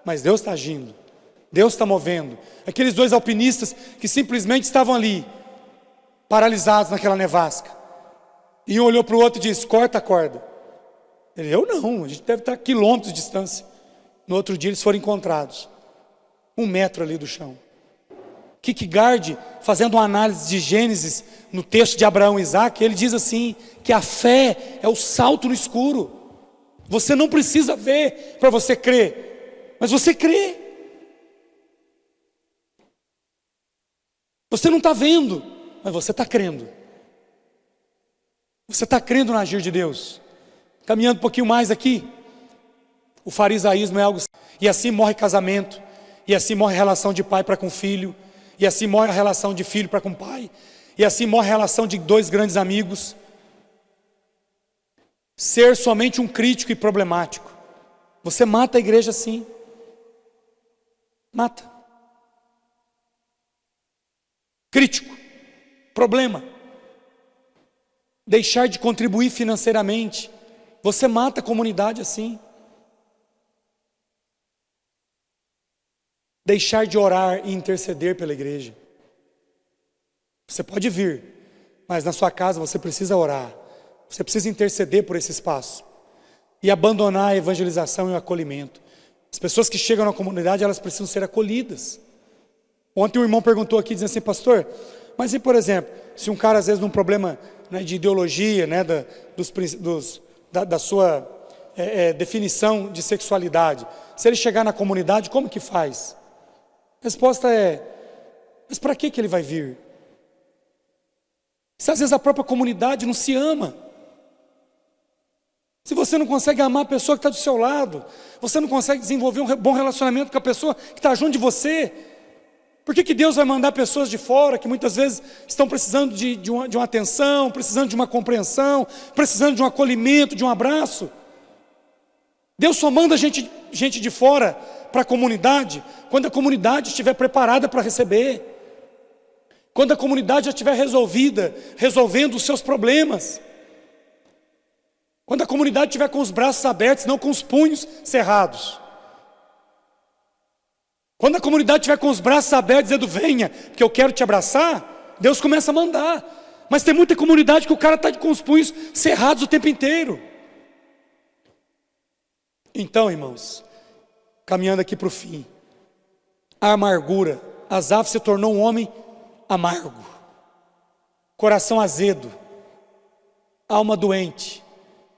[SPEAKER 2] Mas Deus está agindo. Deus está movendo. Aqueles dois alpinistas que simplesmente estavam ali, paralisados naquela nevasca. E um olhou para o outro e disse, corta a corda. Ele, eu não, a gente deve estar a quilômetros de distância. No outro dia eles foram encontrados. 1 metro ali do chão. Kierkegaard, fazendo uma análise de Gênesis, no texto de Abraão e Isaac, ele diz assim, que a fé é o salto no escuro. Você não precisa ver para você crer, mas você crê. Você não está vendo, mas você está crendo. Você está crendo no agir de Deus. Caminhando um pouquinho mais aqui, o farisaísmo é algo, e assim morre casamento, e assim morre relação de pai para com filho, e assim morre a relação de filho para com pai, e assim morre a relação de 2 grandes amigos. Ser somente um crítico e problemático. Você mata a igreja assim. Mata. Crítico. Problema. Deixar de contribuir financeiramente. Você mata a comunidade assim. Deixar de orar e interceder pela igreja. Você pode vir, mas na sua casa você precisa orar. Você precisa interceder por esse espaço. E abandonar a evangelização e o acolhimento. As pessoas que chegam na comunidade, elas precisam ser acolhidas. Ontem um irmão perguntou aqui, dizendo assim, pastor, mas e por exemplo, se um cara às vezes num problema, né, de ideologia, né, da sua definição de sexualidade, se ele chegar na comunidade, como que faz? A resposta é, mas para que ele vai vir? Se às vezes a própria comunidade não se ama. Se você não consegue amar a pessoa que está do seu lado, você não consegue desenvolver um bom relacionamento com a pessoa que está junto de você, por que Deus vai mandar pessoas de fora que muitas vezes estão precisando de uma atenção, precisando de uma compreensão, precisando de um acolhimento, de um abraço? Deus só manda gente de fora para a comunidade quando a comunidade estiver preparada para receber, quando a comunidade já estiver resolvendo os seus problemas, quando a comunidade estiver com os braços abertos, não com os punhos cerrados, quando a comunidade estiver com os braços abertos dizendo venha, porque eu quero te abraçar, Deus começa a mandar. Mas tem muita comunidade que o cara está com os punhos cerrados o tempo inteiro. Então, irmãos, caminhando aqui para o fim, a amargura. Asaf se tornou um homem amargo, coração azedo, alma doente,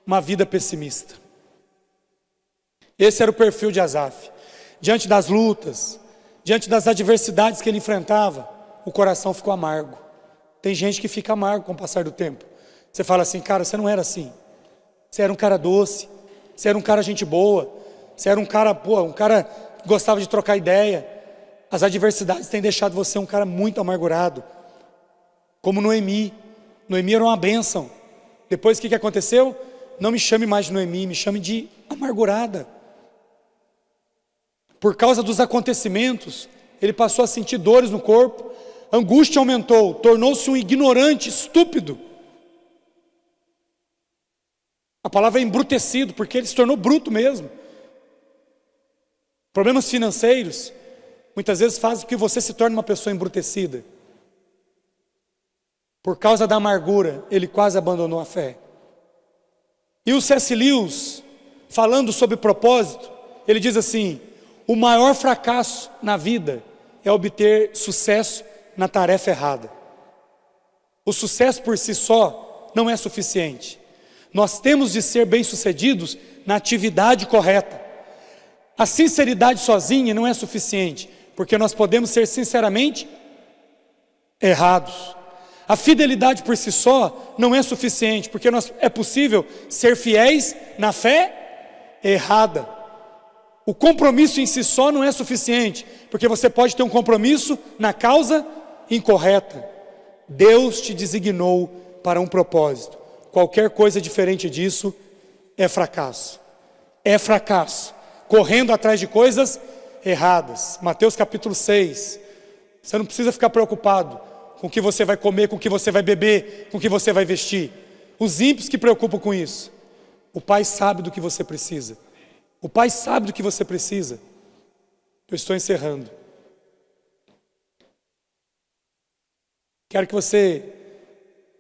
[SPEAKER 2] uma vida pessimista. Esse era o perfil de Asaf. Diante das lutas, diante das adversidades que ele enfrentava, o coração ficou amargo. Tem gente que fica amargo com o passar do tempo. Você fala assim, cara, você não era assim. Você era um cara doce, você era um cara gente boa, você era um cara que gostava de trocar ideia. As adversidades têm deixado você um cara muito amargurado. Como Noemi. Noemi era uma bênção. Depois o que aconteceu? Não me chame mais de Noemi, me chame de amargurada. Por causa dos acontecimentos, ele passou a sentir dores no corpo, a angústia aumentou, tornou-se um ignorante, estúpido. A palavra é embrutecido, porque ele se tornou bruto mesmo. Problemas financeiros, muitas vezes fazem com que você se torne uma pessoa embrutecida. por causa da amargura, ele quase abandonou a fé. E o C.S. Lewis, falando sobre propósito, ele diz assim: o maior fracasso na vida é obter sucesso na tarefa errada. O sucesso por si só não é suficiente. Nós temos de ser bem-sucedidos na atividade correta. A sinceridade sozinha não é suficiente, porque nós podemos ser sinceramente errados. A fidelidade por si só não é suficiente, porque é possível ser fiéis na fé errada. O compromisso em si só não é suficiente, porque você pode ter um compromisso na causa incorreta. Deus te designou para um propósito. Qualquer coisa diferente disso é fracasso. É fracasso. Correndo atrás de coisas erradas. Mateus capítulo 6. Você não precisa ficar preocupado com o que você vai comer, com o que você vai beber, com o que você vai vestir. Os ímpios que preocupam com isso. O Pai sabe do que você precisa. O Pai sabe do que você precisa. Eu estou encerrando. Quero que você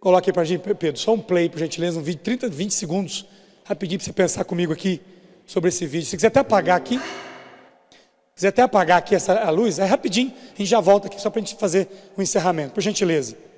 [SPEAKER 2] coloque aí para a gente, Pedro, só um play, por gentileza, um vídeo, 30, 20 segundos, rapidinho para você pensar comigo aqui sobre esse vídeo. Se quiser até apagar aqui, a luz, é rapidinho, a gente já volta aqui só para a gente fazer o encerramento, por gentileza.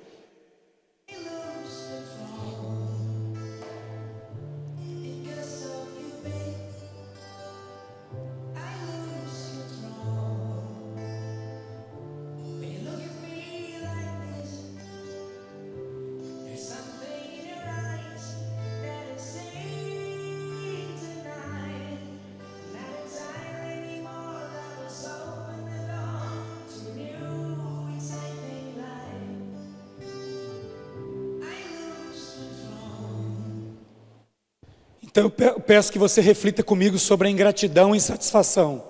[SPEAKER 2] Então eu peço que você reflita comigo sobre a ingratidão e insatisfação.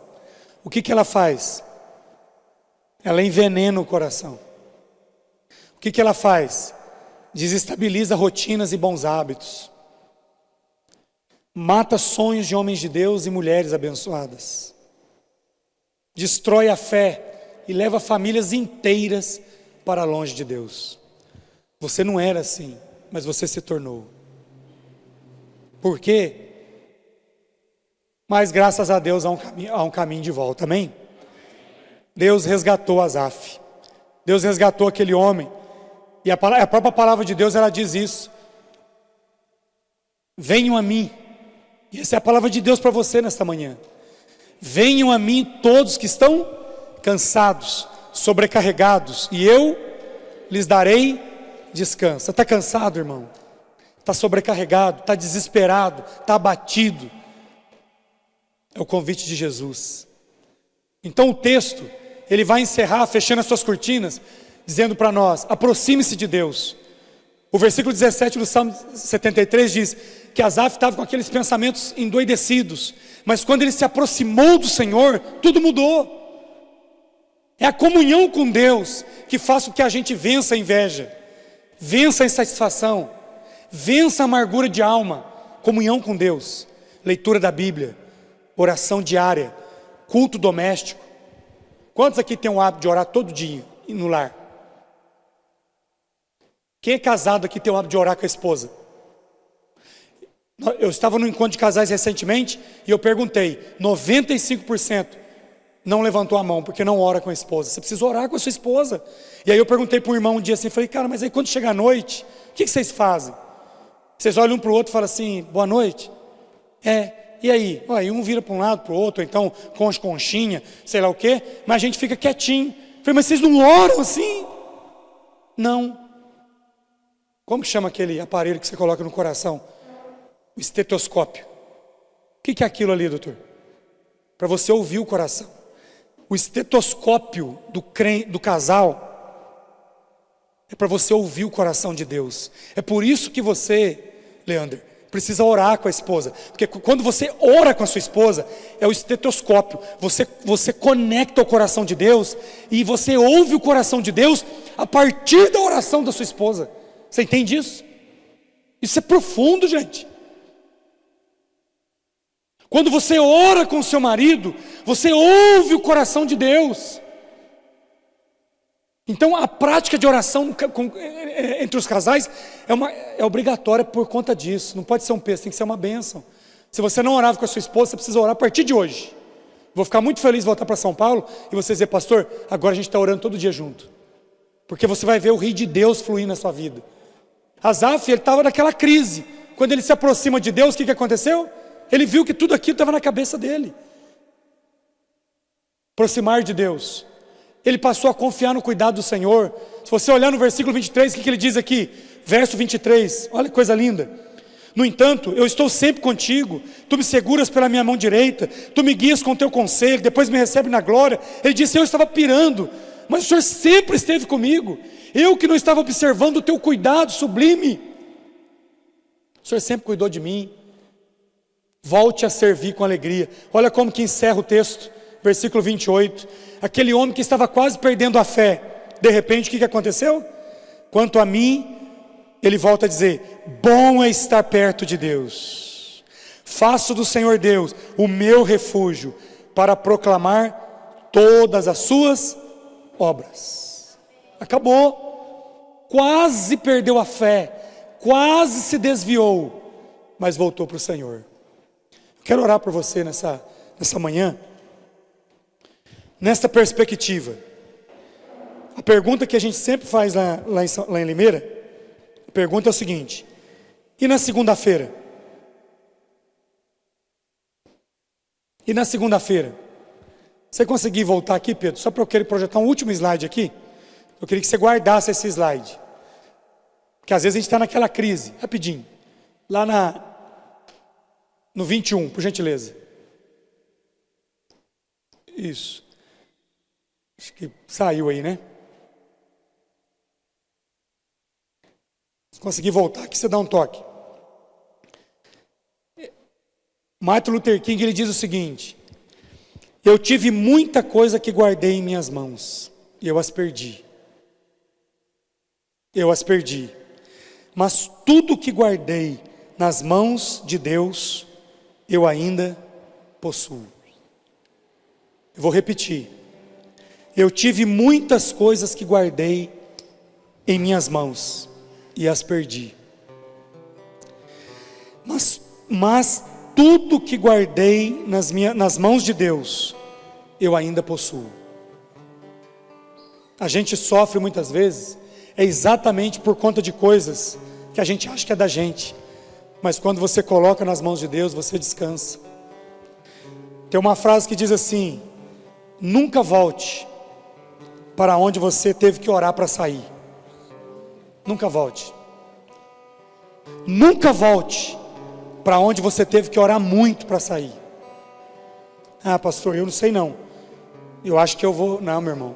[SPEAKER 2] O que ela faz? Ela envenena o coração. O que ela faz? Desestabiliza rotinas e bons hábitos. Mata sonhos de homens de Deus e mulheres abençoadas. Destrói a fé e leva famílias inteiras para longe de Deus. Você não era assim, mas você se tornou. Por quê? Mas graças a Deus há um caminho de volta, amém? Deus resgatou Asaf. Deus resgatou aquele homem. E a própria palavra de Deus, ela diz isso. Venham a mim. E essa é a palavra de Deus para você nesta manhã. Venham a mim todos que estão cansados, sobrecarregados, e eu lhes darei descanso. Você está cansado, irmão? Está sobrecarregado, está desesperado, está abatido. É o convite de Jesus. Então o texto, ele vai encerrar, fechando as suas cortinas, dizendo para nós: aproxime-se de Deus. O versículo 17 do Salmo 73 diz que Asaf estava com aqueles pensamentos endoidecidos, mas quando ele se aproximou do Senhor, tudo mudou. É a comunhão com Deus que faz com que a gente vença a inveja, vença a insatisfação, vença a amargura de alma. Comunhão com Deus, leitura da Bíblia, oração diária, culto doméstico. Quantos aqui tem o hábito de orar todo dia no lar? Quem é casado aqui tem o hábito de orar com a esposa? Eu estava no encontro de casais recentemente e eu perguntei, 95% não levantou a mão porque não ora com a esposa. Você precisa orar com a sua esposa. E aí eu perguntei para um irmão um dia assim, falei: cara, mas aí quando chega a noite, o que vocês fazem? Vocês olham um para o outro e falam assim: boa noite. E aí? Aí um vira para um lado, para o outro, ou então conchinha, sei lá o quê, mas a gente fica quietinho. Falei: mas vocês não oram assim? Não. Como que chama aquele aparelho que você coloca no coração? O estetoscópio. O que é aquilo ali, doutor? Para você ouvir o coração. O estetoscópio do casal é para você ouvir o coração de Deus. É por isso que você, Leandro, precisa orar com a esposa. Porque quando você ora com a sua esposa, é o estetoscópio. Você conecta o coração de Deus e você ouve o coração de Deus a partir da oração da sua esposa. Você entende isso? Isso é profundo, gente. Quando você ora com o seu marido, você ouve o coração de Deus. Então a prática de oração entre os casais é obrigatória por conta disso. Não pode ser um peso, tem que ser uma bênção. Se você não orava com a sua esposa, você precisa orar a partir de hoje. Vou ficar muito feliz de voltar para São Paulo e você dizer: pastor, agora a gente está orando todo dia junto. Porque você vai ver o rio de Deus fluir na sua vida. Asaf, ele estava naquela crise. Quando ele se aproxima de Deus, o que aconteceu? Ele viu que tudo aquilo estava na cabeça dele. Aproximar de Deus. Ele passou a confiar no cuidado do Senhor. Se você olhar no versículo 23, o que ele diz aqui? Verso 23, olha que coisa linda. No entanto, eu estou sempre contigo, tu me seguras pela minha mão direita, tu me guias com teu conselho, depois me recebe na glória. Ele disse: eu estava pirando, mas o Senhor sempre esteve comigo. Eu que não estava observando o teu cuidado sublime, o Senhor sempre cuidou de mim. Volte a servir com alegria. Olha como que encerra o texto, versículo 28. Aquele homem que estava quase perdendo a fé, de repente o que aconteceu? Quanto a mim, ele volta a dizer: bom é estar perto de Deus. Faço do Senhor Deus o meu refúgio, para proclamar todas as suas obras. Acabou. Quase perdeu a fé, quase se desviou, mas voltou para o Senhor. Quero orar por você nessa manhã, nesta perspectiva. A pergunta que a gente sempre faz lá em Limeira, a pergunta é o seguinte: e na segunda-feira? E na segunda-feira? Você conseguir voltar aqui, Pedro? Só para eu querer projetar um último slide aqui. Eu queria que você guardasse esse slide. Porque às vezes a gente está naquela crise. Rapidinho. Lá no 21, por gentileza. Isso. Acho que saiu aí, né? Se conseguir voltar aqui, você dá um toque. Martin Luther King, ele diz o seguinte: eu tive muita coisa que guardei em minhas mãos, e eu as perdi. Eu as perdi. Mas tudo que guardei nas mãos de Deus, eu ainda possuo. Eu vou repetir. Eu tive muitas coisas que guardei em minhas mãos e as perdi. Mas tudo que guardei nas mãos de Deus, eu ainda possuo. A gente sofre muitas vezes, é exatamente por conta de coisas que a gente acha que é da gente. Mas quando você coloca nas mãos de Deus, você descansa. Tem uma frase que diz assim: nunca volte para onde você teve que orar para sair. Nunca volte. Nunca volte para onde você teve que orar muito para sair. Ah, pastor, eu não sei não. Eu acho que eu vou... Não, meu irmão.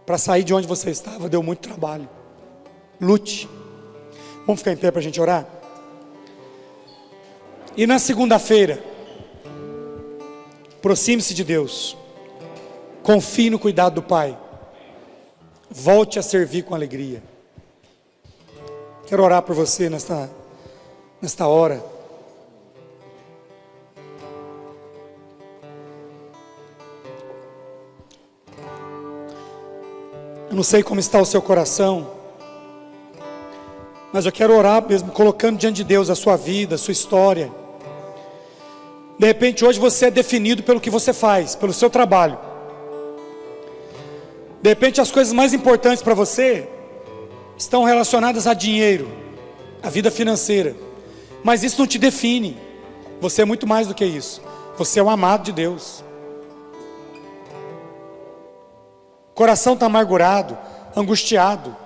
[SPEAKER 2] Para sair de onde você estava, deu muito trabalho. Lute. Vamos ficar em pé para a gente orar? E na segunda-feira, aproxime-se de Deus. Confie no cuidado do Pai. Volte a servir com alegria. Quero orar por você nesta hora. Eu não sei como está o seu coração, mas eu quero orar mesmo, colocando diante de Deus a sua vida, a sua história. De repente hoje você é definido pelo que você faz, pelo seu trabalho. De repente as coisas mais importantes para você estão relacionadas a dinheiro, a vida financeira. Mas isso não te define. Você é muito mais do que isso. Você é um amado de Deus. O coração está amargurado, angustiado,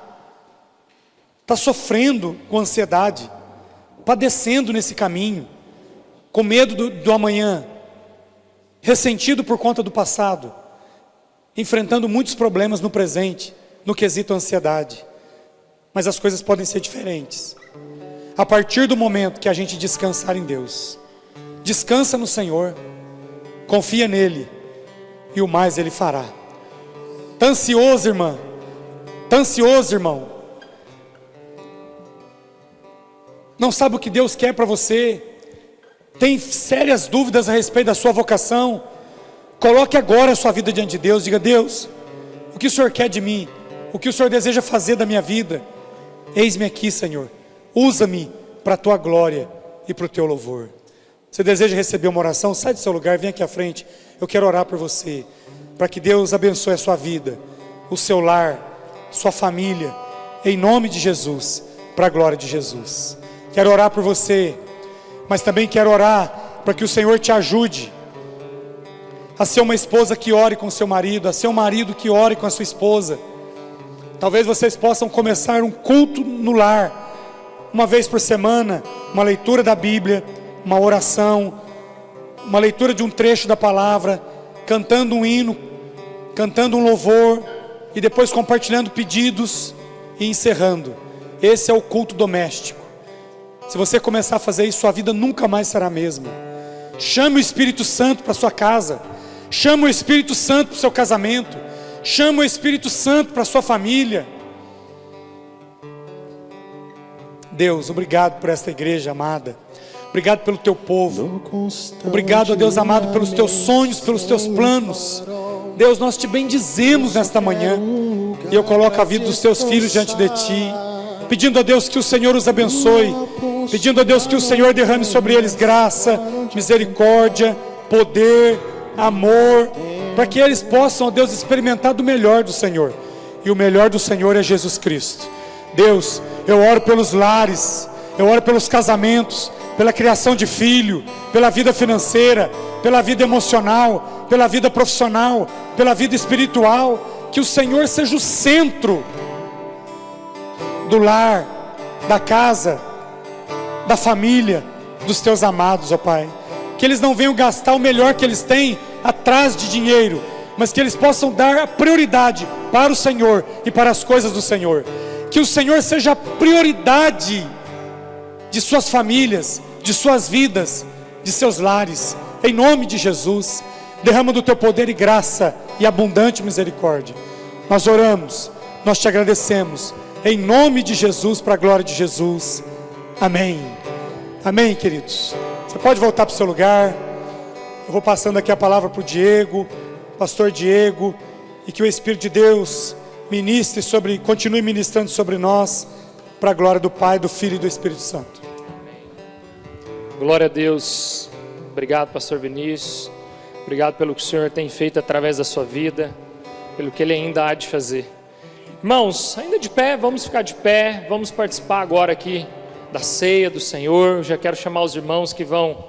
[SPEAKER 2] está sofrendo com ansiedade, padecendo nesse caminho, com medo do amanhã, ressentido por conta do passado, enfrentando muitos problemas no presente, no quesito ansiedade. Mas as coisas podem ser diferentes a partir do momento que a gente descansar em Deus. Descansa no Senhor, confia nele, e o mais Ele fará. Está ansioso, irmã? Está ansioso, irmão? Não sabe o que Deus quer para você? Tem sérias dúvidas a respeito da sua vocação? Coloque agora a sua vida diante de Deus. Diga: Deus, o que o Senhor quer de mim? o que o Senhor deseja fazer da minha vida. Eis-me aqui, Senhor, usa-me para a tua glória e para o teu louvor. Você deseja receber uma oração? Sai do seu lugar, vem aqui à frente. Eu quero orar por você, para que Deus abençoe a sua vida, o seu lar, sua família, em nome de Jesus, para a glória de Jesus. Quero orar por você, mas também quero orar para que o Senhor te ajude a ser uma esposa que ore com seu marido, a ser um marido que ore com a sua esposa. Talvez vocês possam começar um culto no lar, uma vez por semana, uma leitura da Bíblia, uma oração, uma leitura de um trecho da palavra, cantando um hino, cantando um louvor, e depois compartilhando pedidos e encerrando. Esse é o culto doméstico. Se você começar a fazer isso, sua vida nunca mais será a mesma. Chame o Espírito Santo para sua casa, chame o Espírito Santo para o seu casamento, chame o Espírito Santo para a sua família. Deus, obrigado por esta igreja amada. Obrigado pelo teu povo. Obrigado, ó Deus amado, pelos teus sonhos, pelos teus planos. Deus, nós te bendizemos nesta manhã. E eu coloco a vida dos teus filhos diante de ti, pedindo a Deus que o Senhor os abençoe, pedindo a Deus que o Senhor derrame sobre eles graça, misericórdia, poder, amor, para que eles possam, ó Deus, experimentar do melhor do Senhor. E o melhor do Senhor é Jesus Cristo. Deus, eu oro pelos lares, eu oro pelos casamentos, pela criação de filho, pela vida financeira, pela vida emocional, pela vida profissional, pela vida espiritual. Que o Senhor seja o centro do lar, da casa, da família, dos teus amados, ó Pai. Que eles não venham gastar o melhor que eles têm atrás de dinheiro, mas que eles possam dar a prioridade para o Senhor e para as coisas do Senhor. Que o Senhor seja a prioridade de suas famílias, de suas vidas, de seus lares, em nome de Jesus. Derrama do teu poder e graça e abundante misericórdia. Nós oramos, nós te agradecemos, em nome de Jesus, para a glória de Jesus, amém. Amém, queridos. Você pode voltar para o seu lugar. Eu vou passando aqui a palavra para o Diego, pastor Diego, e que o Espírito de Deus continue ministrando sobre nós, para a glória do Pai, do Filho e do Espírito Santo.
[SPEAKER 1] Glória a Deus. Obrigado, pastor Vinícius. Obrigado pelo que o Senhor tem feito através da sua vida, pelo que Ele ainda há de fazer. Irmãos, ainda de pé, vamos ficar de pé, vamos participar agora aqui da ceia do Senhor. Eu já quero chamar os irmãos que vão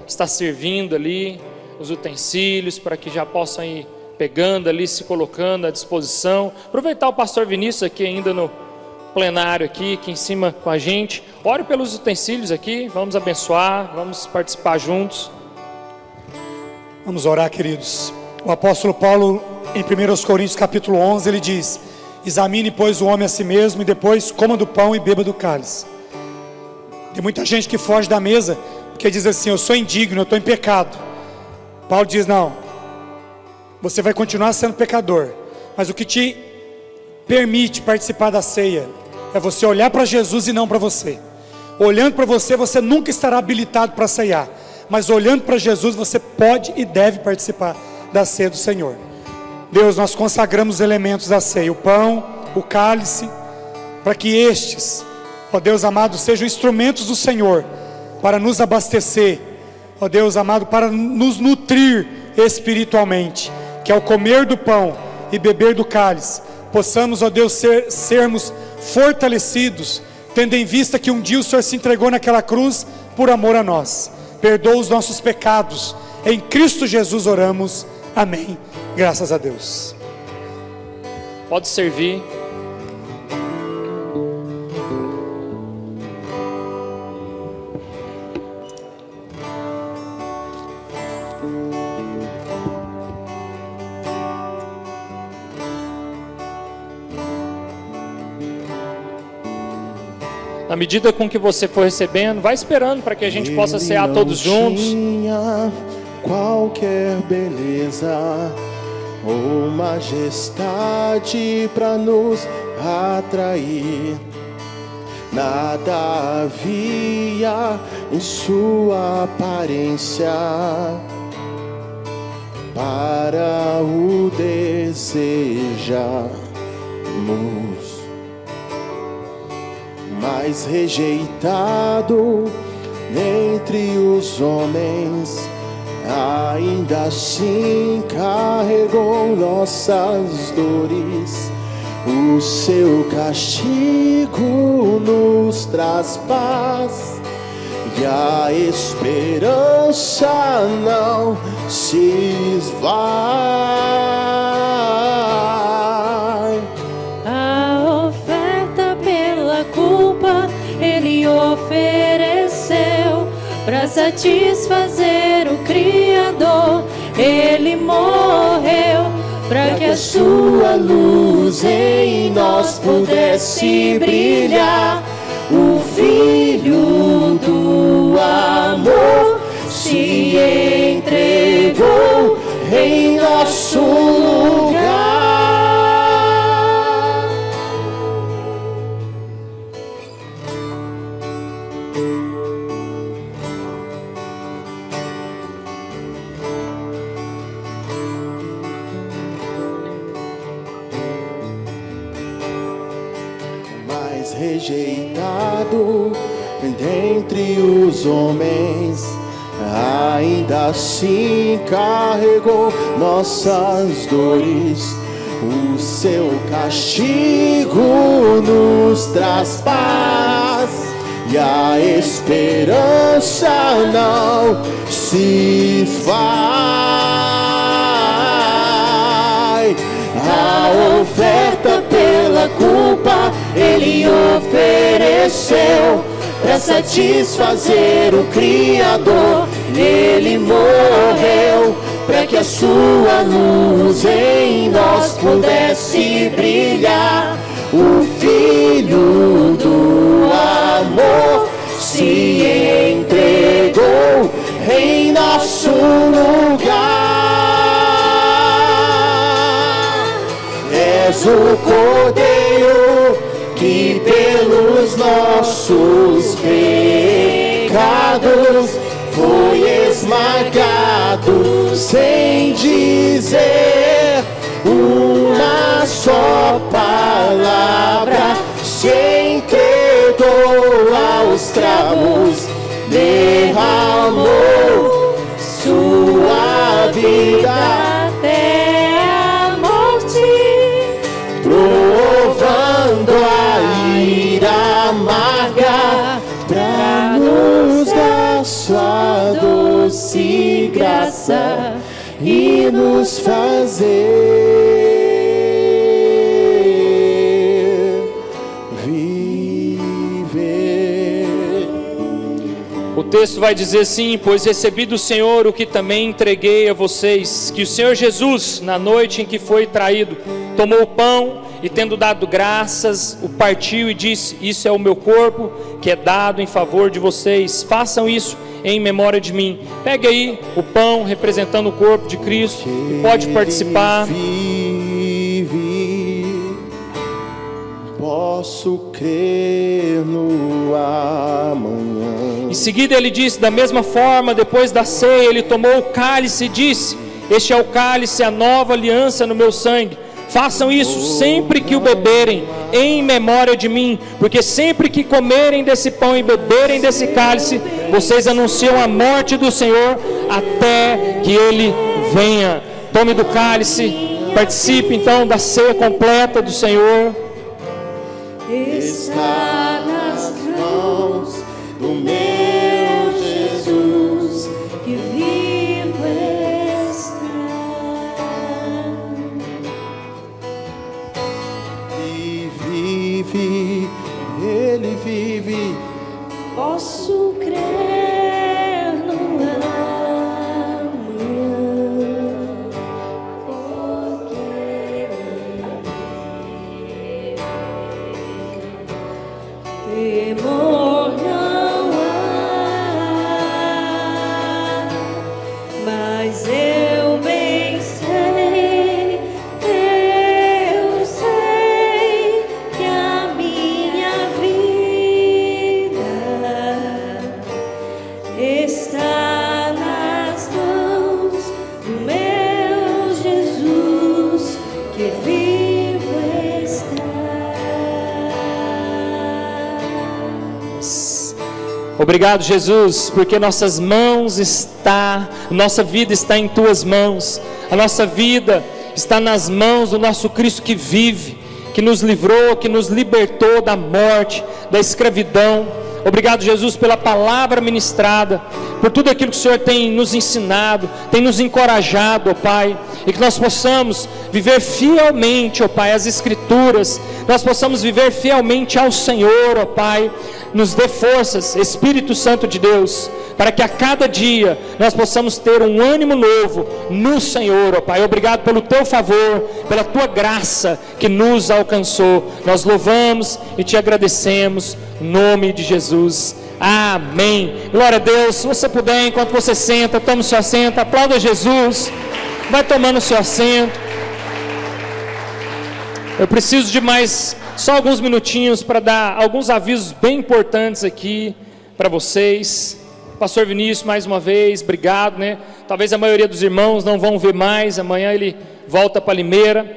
[SPEAKER 1] estar servindo ali, os utensílios, para que já possam ir pegando ali, se colocando à disposição. Aproveitar o pastor Vinícius aqui ainda no plenário aqui em cima com a gente. Ore pelos utensílios aqui, vamos abençoar, vamos participar juntos.
[SPEAKER 2] Vamos orar, queridos. O apóstolo Paulo, em 1 Coríntios capítulo 11, ele diz: examine, pois, o homem a si mesmo, e depois coma do pão e beba do cálice. Tem muita gente que foge da mesa, porque diz assim: eu sou indigno, eu estou em pecado. Paulo diz: não, você vai continuar sendo pecador, mas o que te permite participar da ceia é você olhar para Jesus e não para você. Olhando para você, você nunca estará habilitado para ceiar, mas olhando para Jesus, você pode e deve participar da ceia do Senhor. Deus, nós consagramos os elementos da ceia, o pão, o cálice, para que estes, ó Deus amado, sejam instrumentos do Senhor para nos abastecer, ó Deus amado, para nos nutrir espiritualmente, que ao comer do pão e beber do cálice, possamos, ó Deus, sermos fortalecidos, tendo em vista que um dia o Senhor se entregou naquela cruz por amor a nós. Perdoa os nossos pecados, em Cristo Jesus oramos, amém. Graças a Deus.
[SPEAKER 1] Pode servir. Na medida com que você for recebendo, vai esperando para que a gente possa cear todos juntos.
[SPEAKER 3] Qualquer beleza ou majestade para nos atrair, nada havia em sua aparência para o desejar. mais rejeitado entre os homens, ainda assim carregou nossas dores. O seu castigo nos traz paz, e a esperança não se esvai.
[SPEAKER 4] A oferta pela culpa Ele ofereceu, para satisfazer o Criador. Ele morreu para que a sua luz em nós pudesse brilhar. O Filho do amor se entregou em nosso lugar. Mais rejeitado dentre os homens, ainda assim carregou nossas dores. O seu castigo nos traz paz, e a esperança não se esvai. A oferta pela culpa Ele ofereceu, para satisfazer o Criador. Ele morreu para que a sua luz em nós pudesse brilhar. O Filho do amor se entregou em nosso lugar. És o Cordeiro que pelos nossos pecados foi esmagado, sem dizer uma só palavra. Se entregou aos cravos, derramou sua vida até a morte, provando a ira amarga, pra nos dar sua doce graça e nos fazer viver.
[SPEAKER 1] O texto vai dizer assim: pois recebi do Senhor o que também entreguei a vocês, que o Senhor Jesus, na noite em que foi traído, tomou o pão e, tendo dado graças, o partiu e disse: isso é o meu corpo, que é dado em favor de vocês, façam isso em memória de mim. Pegue aí o pão representando o corpo de Cristo e pode participar.
[SPEAKER 3] Posso crer no amanhã.
[SPEAKER 1] Em seguida ele disse: da mesma forma, depois da ceia, ele tomou o cálice e disse: este é o cálice, a nova aliança no meu sangue. Façam isso sempre que o beberem, em memória de mim, porque sempre que comerem desse pão e beberem desse cálice, vocês anunciam a morte do Senhor até que Ele venha. Tome do cálice, participe então da ceia completa do Senhor.
[SPEAKER 4] Está nas mãos do meu Jesus, que vivo está.
[SPEAKER 3] E vive, Ele vive.
[SPEAKER 4] Posso crer no amanhã, porque temor não há, mas eu bem sei, eu sei que a minha vida
[SPEAKER 1] Obrigado, Jesus, porque nossa vida está em tuas mãos. A nossa vida está nas mãos do nosso Cristo que vive, que nos livrou, que nos libertou da morte, da escravidão. Obrigado, Jesus, pela palavra ministrada, por tudo aquilo que o Senhor tem nos ensinado, tem nos encorajado, ó Pai, e que nós possamos viver fielmente, ó Pai, as Escrituras, nós possamos viver fielmente ao Senhor, ó Pai. Nos dê forças, Espírito Santo de Deus, para que a cada dia nós possamos ter um ânimo novo no Senhor, ó Pai. Obrigado pelo Teu favor, pela Tua graça que nos alcançou. Nós louvamos e Te agradecemos, em nome de Jesus. Amém. Glória a Deus. Se você puder, enquanto você senta, tome o seu assento, aplauda Jesus, vai tomando o seu assento. Eu preciso de mais só alguns minutinhos para dar alguns avisos bem importantes aqui para vocês. Pastor Vinícius, mais uma vez, obrigado, né? Talvez a maioria dos irmãos não vão ver mais, amanhã ele volta para Limeira.